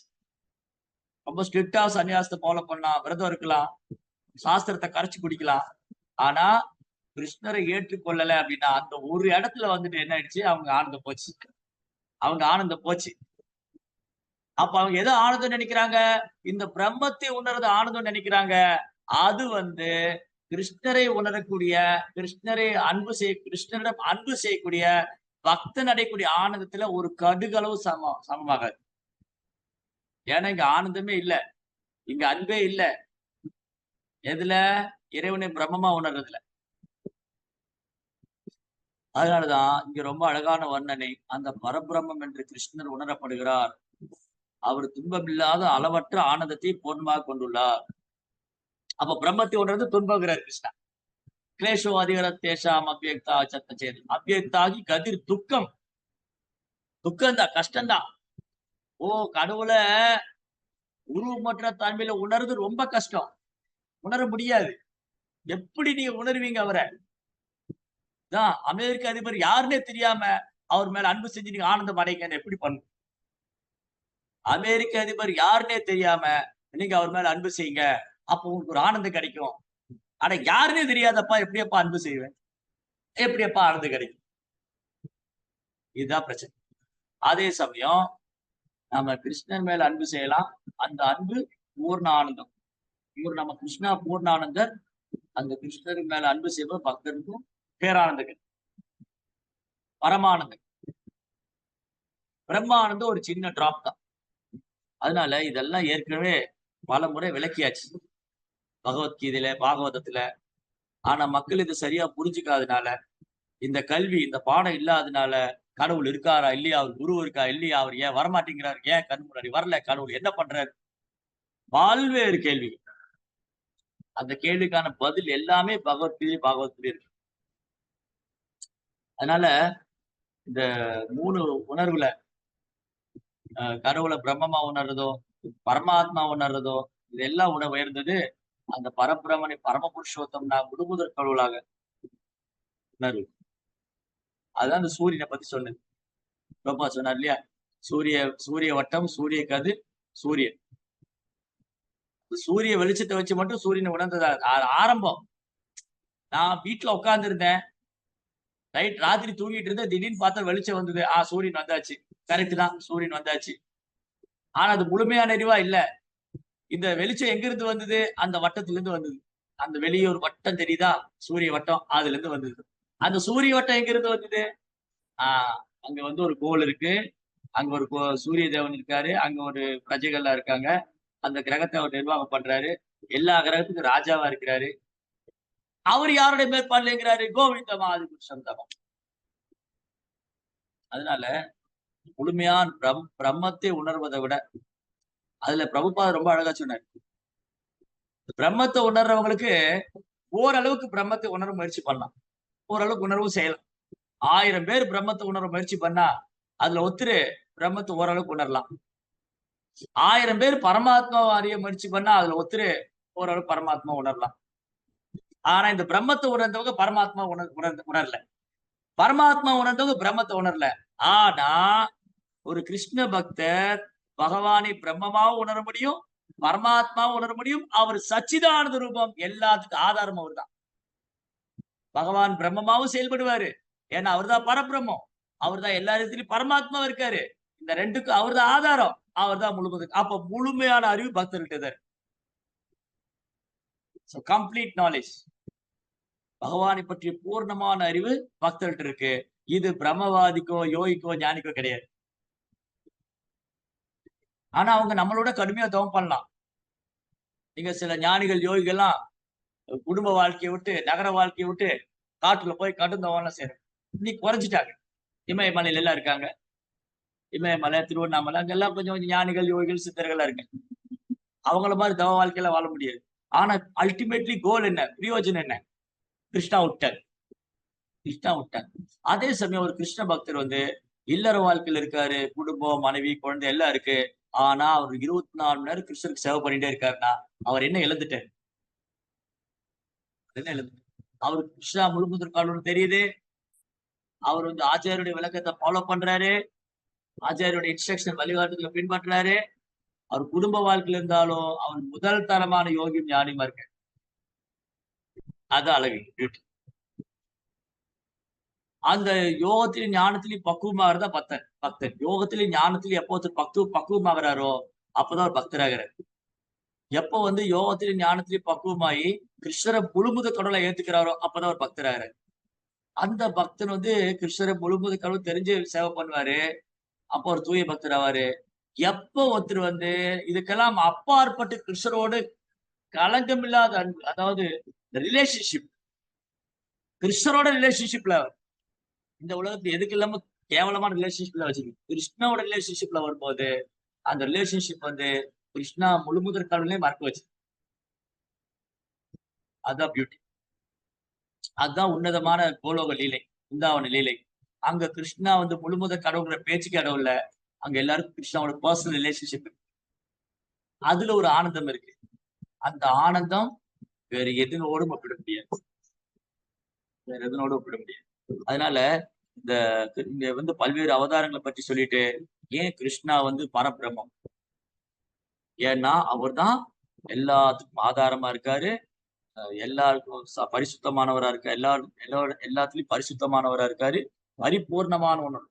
ரொம்ப ஸ்ட்ரிக்ட்டா சன்னியாசத்த ஃபாலோ பண்ணலாம், விரதம் இருக்கலாம், சாஸ்திரத்த கரைச்சு குடிக்கலாம். ஆனா, கிருஷ்ணரை ஏற்றுக்கொள்ளல அப்படின்னா, அந்த ஒரு இடத்துல வந்துட்டு என்ன ஆயிடுச்சு, அவங்க ஆனந்தம் போச்சு. அவங்க ஆனந்தம் போச்சு. அப்ப அவங்க எத ஆனந்தம் நெனைக்கிறாங்க? இந்த பிரம்மத்தை உணர்றது ஆனந்தம் நெனைக்கிறாங்க. அது வந்து கிருஷ்ணரை உணரக்கூடிய, கிருஷ்ணரிடம் அன்பு செய்யக்கூடிய பக்தன் அடையக்கூடிய ஆனந்தத்துல ஒரு கடுகளவு சமமாகாது. ஏன்னா இங்க ஆனந்தமே இல்ல. இங்க அன்பே இல்ல. எதுல? இறைவனை பிரம்மமா உணர்றதுல. அதனாலதான் இங்க ரொம்ப அழகான வர்ணனை. அந்த பரபிரம்மம் என்று கிருஷ்ணர் உணரப்படுகிறார். அவர் துன்பமில்லாத அளவற்ற ஆனந்தத்தை பூர்ணமாக கொண்டுள்ளார். அப்ப பிரம்மத்தை உணர்ந்து துன்பங்கிறார் கிருஷ்ணா. கிளேஷோ அதிகரத்தேஷாம் அவ்யக்தா சத்தச்சேது. அவ்யக்தாகி கதிர் துக்கம். துக்கம் தான், கஷ்டம் தான். ஓ! கடவுள உருவமற்ற தன்மையில உணர்றது ரொம்ப கஷ்டம். உணர முடியாது. எப்படி நீங்க உணர்வீங்க அவர? அமெரிக்க அதிபர் யாருன்னே தெரியாம அவர் மேல அன்பு செஞ்சு நீங்க ஆனந்தம் அடைங்கன்னு எப்படி பண்ணும்? அமெரிக்க அதிபர் யாருன்னே தெரியாம நீங்க அவர் மேல அன்பு செய்யுங்க. அப்போ உங்களுக்கு ஒரு ஆனந்தம் கிடைக்கும். ஆனா யாருன்னே தெரியாதப்பா எப்படியப்பா அன்பு செய்வேன்? எப்படியப்பா ஆனந்தம் கிடைக்கும்? இதுதான் பிரச்சனை. அதே சமயம் நாம கிருஷ்ணன் மேல அன்பு செய்யலாம். அந்த அன்பு பூர்ண ஆனந்தம். இவர் நம்ம கிருஷ்ணா பூர்ணானந்தர். அந்த கிருஷ்ணர் மேல அன்பு செய்வது பக்தருக்கும் பேரானந்தம், பரமானந்தம். பிரம்மானந்தம் ஒரு சின்ன டிராப் தான். அதனால இதெல்லாம் ஏற்கனவே பலமுறை விளக்கியாச்சு. பகவத்கீதையில, பாகவதத்துல. ஆனா மக்கள் இத சரியா புரிஞ்சுக்காதனால, இந்த கல்வி, இந்த பாடம் இல்லாதனால, கடவுள் இருக்காரா? இல்லையா? அவர் குரு இருக்கா? இல்லையா? அவர் ஏன் வரமாட்டேங்கிறாரு? ஏன் கண் முன்னாடி வரல? கடவுள் என்ன பண்றாரு? பல்வேறு கேள்விகள். அந்த கேள்விக்கான பதில் எல்லாமே பாகவத்திலே இருக்கு. அதனால இந்த 3 உணர்வுல கடவுள பிரம்மமா உணர்றதோ, பரமாத்மா உணர்றதோ, இதெல்லாம் உயர்ந்தது அந்த பரபிரமனை பரம புருஷோத்தம்னா முழுமுதற் கடவுளாக உணர்வு. அதுதான் அந்த சூரியனை பத்தி சொன்னது. பிரபா சொன்னார் இல்லையா? சூரிய சூரிய வட்டம், சூரிய கதிர், சூரியன். சூரிய வெளிச்சத்தை வச்சு மட்டும் சூரியனை உணர்ந்ததா ஆரம்பம். நான் வீட்டுல உட்கார்ந்து இருந்தேன். ராத்திரி தூங்கிட்டு இருந்தேன். திடீர்னு பார்த்தா வெளிச்சம் வந்தது. சூரியன் வந்தாச்சு. கரெக்ட் தான். சூரியன் வந்தாச்சு. ஆனா அது முழுமையான அறிவா இல்ல. இந்த வெளிச்சம் எங்கிருந்து வந்தது? அந்த வட்டத்துல இருந்து வந்தது. அந்த வெளியே ஒரு வட்டம் தெரியுதா? சூரிய வட்டம். அதுல இருந்து வந்தது. அந்த சூரிய வட்டம் எங்கிருந்து வந்தது? ஆஹ் அங்க வந்து ஒரு கோள் இருக்கு. அங்க ஒரு சூரிய தேவன் இருக்காரு. அங்க ஒரு பிரஜைகள்லாம் இருக்காங்க. அந்த கிரகத்தை அவர் நிர்வாகம் பண்றாரு. எல்லா கிரகத்துக்கும் ராஜாவா இருக்கிறாரு. அவர் யாருடைய மேற்பார்வையில இருக்கிறாரு? கோவிந்தமா ஆதி புருஷன் தமம். அதனால முழுமையான பிரம்மத்தை உணர்வதை விட அதுல பிரபுபாதர் ரொம்ப அழகா சொன்னார். பிரம்மத்தை உணர்றவங்களுக்கு ஓரளவுக்கு பிரம்மத்தை உணர முயற்சி பண்ணலாம். ஓரளவுக்கு உணர்வும் செய்யலாம். 1000 பேர் பிரம்மத்தை உணர முயற்சி பண்ணா அதுல ஒருத்தர் பிரம்மத்தை ஓரளவுக்கு உணரலாம். 1000 பேர் பரமாத்மாவை அறிய முயற்சி பண்ணா அதுல ஒருத்தர் ஓரளவுக்கு பரமாத்மா உணரலாம். ஆனா இந்த பிரம்மத்தை உணர்ந்தவங்க பரமாத்மா உணரல. பரமாத்மா உணர்ந்தவங்க பிரம்மத்தை உணரல. ஆனா ஒரு கிருஷ்ண பக்தர் பகவானை பிரம்மமாவும் உணர முடியும், பரமாத்மாவும் உணர முடியும். அவர் சச்சிதானந்த ரூபம். எல்லாத்துக்கும் ஆதாரம் அவர் தான். பகவான் பிரம்மமாவும் செயல்படுவாரு. ஏன்னா அவர்தான் பரபிரம்மம். அவர்தான் எல்லா இடத்துலயும் பரமாத்மா இருக்காரு. இந்த ரெண்டுக்கும் அவர்தான் ஆதாரம். அவர்தான் முழுவதும். அப்ப முழுமையான அறிவு பக்தர்கிட்ட தான். Complete knowledge. பகவானை பற்றிய பூர்ணமான அறிவு பக்தர்கிட்ட இருக்கு. இது பிரம்மவாதிக்கோ யோகிக்கோ ஞானிக்கோ கிடையாது. ஆனா அவங்க நம்மளோட கடுமையா தவம் பண்ணலாம். நீங்க சில ஞானிகள் யோகிகள்லாம் குடும்ப வாழ்க்கையை விட்டு நகர வாழ்க்கையை விட்டு காட்டுல போய் கடும் தவம்லாம் செய்யறாங்க. இன்னைக்கு குறைஞ்சிட்டாங்க. இமயமலையில எல்லாம் இருக்காங்க. இமயமலை, திருவண்ணாமலை அங்கெல்லாம் கொஞ்சம் கொஞ்சம் ஞானிகள் யோகிகள் சித்தர்கள்லாம் இருக்கு. அவங்கள மாதிரி தவ வாழ்க்கையில வாழ முடியாது. ஆனா அல்டிமேட்லி கோல் என்ன? பிரயோஜனம் என்ன? கிருஷ்ணா விட்டார். கிருஷ்ணா விட்டார். அதே சமயம் ஒரு கிருஷ்ண பக்தர் வந்து இல்லற வாழ்க்கையில இருக்காரு. குடும்பம், மனைவி, குழந்தை எல்லாம் இருக்கு. ஆனா அவர் 24 மணி நேரம் கிருஷ்ணருக்கு சேவை பண்ணிட்டே இருக்காருன்னா அவர் என்ன இழந்துட்டார்? என்ன இழந்துட்டார்? அவருக்கு கிருஷ்ணா முழுமுதற் கடவுள்னு தெரியுது. அவர் வந்து ஆச்சாரியுடைய விளக்கத்தை ஃபாலோ பண்றாரு. ஆச்சாரியுடைய இன்ஸ்ட்ரக்ஷன் வழிகாட்டுதலை பின்பற்றாரு. அவர் குடும்ப வாழ்க்கையில இருந்தாலும் அவர் முதல் தரமான யோகி ஞானியமா இருக்காரு. அது அழகு. அந்த யோகத்திலும் ஞானத்திலையும் பக்குவமா இருந்தா பக்தன். யோகத்திலையும் ஞானத்திலையும் எப்போ ஒருத்தர் பக்குவமாகறாரோ அப்பதான் ஒரு பக்தராகிறார். எப்போ வந்து யோகத்திலையும் ஞானத்திலையும் பக்குவமாயி கிருஷ்ணரை முழுமுத கடவுளை ஏத்துக்கிறாரோ அப்பதான் ஒரு பக்தராகிறார். அந்த பக்தன் வந்து கிருஷ்ணரை முழுமுத கடவுள் தெரிஞ்சு சேவை பண்ணுவாரு. அப்போ ஒரு தூய பக்தர் ஆவாரு. எப்போ ஒருத்தர் வந்து இதுக்கெல்லாம் அப்பாற்பட்டு கிருஷ்ணரோடு களங்கமில்லாத அன்பு, அதாவது ரிலேஷன்ஷிப், கிருஷ்ணரோட ரிலேஷன்ஷிப்ல இந்த உலகத்துல எதுக்கு இல்லாம கேவலமான ரிலேஷன்ஷிப்ல வச்சிருக்கு. கிருஷ்ணாவோட ரிலேஷன்ஷிப்ல வரும்போது அந்த ரிலேஷன்ஷிப் வந்து கிருஷ்ணா முழுமுதற் கடவுளையும் மறக்க வச்சு. அதுதான் பியூட்டி. அதுதான் உன்னதமான கோலோக லீலை, பிருந்தாவன லீலை. அங்க கிருஷ்ணா வந்து முழுமுதற் கடவுள்ங்கிற பேச்சுக்கு இடம் இல்ல. அங்க எல்லாருக்கும் கிருஷ்ணாவோட பர்சனல் ரிலேஷன்ஷிப். அதுல ஒரு ஆனந்தம் இருக்கு. அந்த ஆனந்தம் வேற எதனோடும் ஒப்பிட முடியாது. வேற எதனோடும் ஒப்பிட முடியாது. அதனால இங்க வந்து பல்வேறு அவதாரங்களை பற்றி சொல்லிட்டு ஏன் கிருஷ்ணா வந்து பரபிரம்மம்? ஏன்னா அவர்தான் எல்லாத்துக்கும் ஆதாரமா இருக்காரு. எல்லாருக்கும் பரிசுத்தமானவரா இருக்காரு. எல்லாத்துலயும் பரிசுத்தமானவரா இருக்காரு. பரிபூர்ணமான உணர்வு.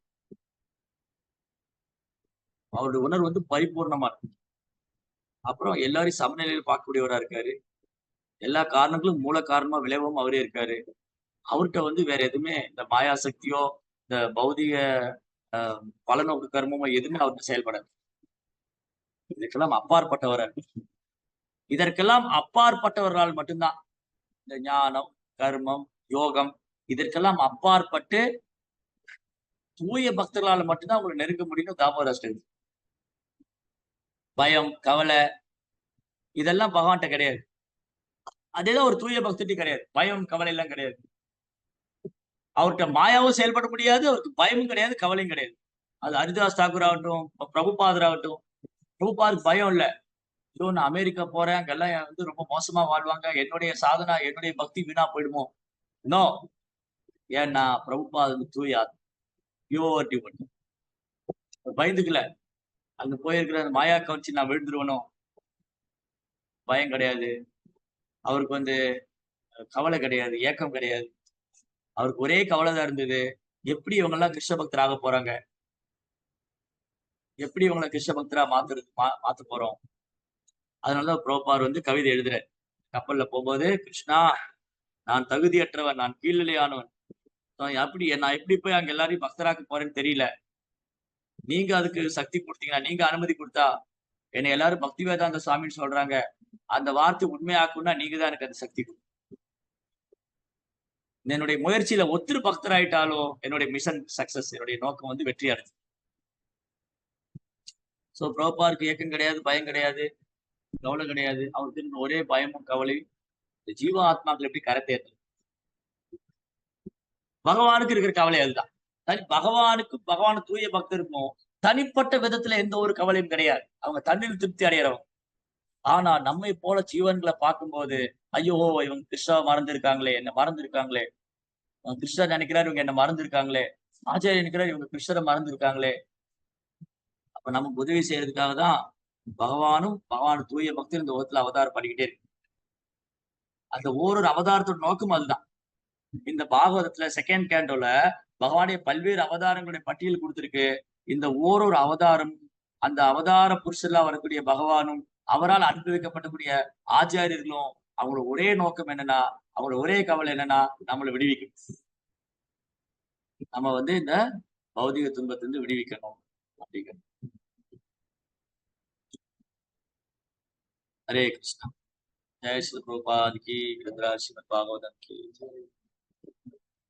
அவருடைய உணர்வு வந்து பரிபூர்ணமா இருக்கு. அப்புறம் எல்லாரையும் சமநிலையில் பார்க்கக்கூடியவரா இருக்காரு. எல்லா காரணங்களும் மூல காரணமா விளைவும் அவரே இருக்காரு. அவர்கிட்ட வந்து வேற எதுவுமே இந்த மாயா சக்தியோ இந்த பௌதிக பலநோக்கு கர்மமோ எதுவுமே அவருக்கு செயல்படாது. இதற்கெல்லாம் அப்பாற்பட்டவரா இருக்கு. இதற்கெல்லாம் அப்பாற்பட்டவர்களால் மட்டும்தான் இந்த ஞானம், கர்மம், யோகம் இதற்கெல்லாம் அப்பாற்பட்டு தூய பக்தர்களால மட்டும்தான் உங்களை நெருங்க முடியும். தாமோதராஷ்டமி. பயம், கவலை இதெல்லாம் பகவான்கிட்ட கிடையாது. அதேதான் ஒரு தூய பக்தர்கிட்ட கிடையாது. பயம், கவலை எல்லாம் கிடையாது. அவர்கிட்ட மாயாவும் செயல்பட முடியாது. அவருக்கு பயமும் கிடையாது, கவலையும் கிடையாது. அது ஹரிதாஸ் தாக்கூர் ஆகட்டும், பிரபுபாதர் ஆகட்டும். பிரபுபாதருக்கு பயம் இல்ல. ஐயோ நான் அமெரிக்கா போறேன், அங்கெல்லாம் வந்து ரொம்ப மோசமா வாழ்வாங்க. என்னுடைய சாதனா, என்னுடைய பக்தி வீணா போயிடுமோ? நோ. ஏன்னா பிரபுபாதர் தூய ஆத்மா. Pure devotee. பயந்துக்கல. அங்க போயிருக்கிற அந்த மாயா கவர்ச்சி நான் விழுந்துருவனும். பயம் கிடையாது. அவருக்கு வந்து கவலை கிடையாது, ஏக்கம் கிடையாது. அவருக்கு ஒரே கவலை தான் இருந்தது. எப்படி இவங்கலாம் கிருஷ்ண பக்தர் ஆகப் போறாங்க? எப்படி இவங்கள கிருஷ்ண பக்தரா மாத்தப் போறோம்? அதனால தான் பிரபுபார் வந்து கவிதை எழுதுறார். கப்பல்ல போம்போது, "கிருஷ்ணா, நான் தகுதியற்றவன். நான் கீழ்நிலையானவன். நான் எப்படி போய் அங்க எல்லாரையும் பக்தராக்கப் போறேன்னு தெரியல. நீங்க அதுக்கு சக்தி குடுத்தீங்கன்னா, நீங்க அனுமதி குடுத்தா, என்னை எல்லாரும் பக்தி வேதாந்த சுவாமின்னு சொல்றாங்க. அந்த வார்த்தை உண்மையாக்கணும்னா நீங்க தான் எனக்கு அந்த சக்தி என்னுடைய முயற்சியில ஒருத்தர் பக்தராயிட்டாலும் என்னுடைய மிஷன் சக்சஸ். என்னுடைய நோக்கம் வந்து வெற்றி அடைஞ்சது." சோ பிரபுபாருக்கு ஏக்கம் கிடையாது, பயம் கிடையாது, கவலை கிடையாது. அவருக்கு இருந்த ஒரே பயமும் கவலையும் இந்த ஜீவ ஆத்மாக்கள் எப்படி கரை தேர்றது. பகவானுக்கு இருக்கிற கவலை அதுதான். பகவான் தூய பக்தருக்கும் தனிப்பட்ட விதத்துல எந்த ஒரு கவலையும் கிடையாது. அவங்க தண்ணீர் திருப்தி அடையறவங்க. ஆனா நம்மை போல ஜீவன்களை பார்க்கும்போது, ஐயோ! இவங்க கிருஷ்ணாவ மறந்திருக்காங்களே, என்ன மறந்திருக்காங்களே. கிருஷ்ணர் நினைக்கிறார், இவங்க என்ன மறந்திருக்காங்களே. ஆச்சாரியர் நினைக்கிறார், இவங்க கிருஷ்ணரை மறந்திருக்காங்களே. அப்ப நமக்கு உதவி செய்யறதுக்காக தான் பகவான் தூய பக்தர் இந்த உலகத்துல அவதாரம் பண்ணிக்கிட்டே இருக்கு. அந்த ஓரொரு அவதாரத்தோட நோக்கம் அதுதான். இந்த பாகவதத்துல செகண்ட் கேண்டோல பகவானுடைய பல்வேறு அவதாரங்களுடைய பட்டியல் குடுத்திருக்கு. இந்த ஓரொரு அவதாரம், அந்த அவதார புருஷர்களா வரக்கூடிய பகவானும், அவரால் அனுபவிக்கப்படக்கூடிய ஆச்சாரியர்களும், அவங்களோட ஒரே நோக்கம் என்னன்னா, அவங்களோட ஒரே கவலை என்னன்னா, நம்மள விடுவிக்கணும். நம்ம வந்து இந்த பௌதிக துன்பத்திலிருந்து விடுவிக்கணும் அப்படிங்கிறது. ஹரே கிருஷ்ணா. ஜெய் ஸ்ரீல பிரபுபாத் கி, கிரந்தராஜ் ஸ்ரீமத் பாகவதம் கி ஜெய்.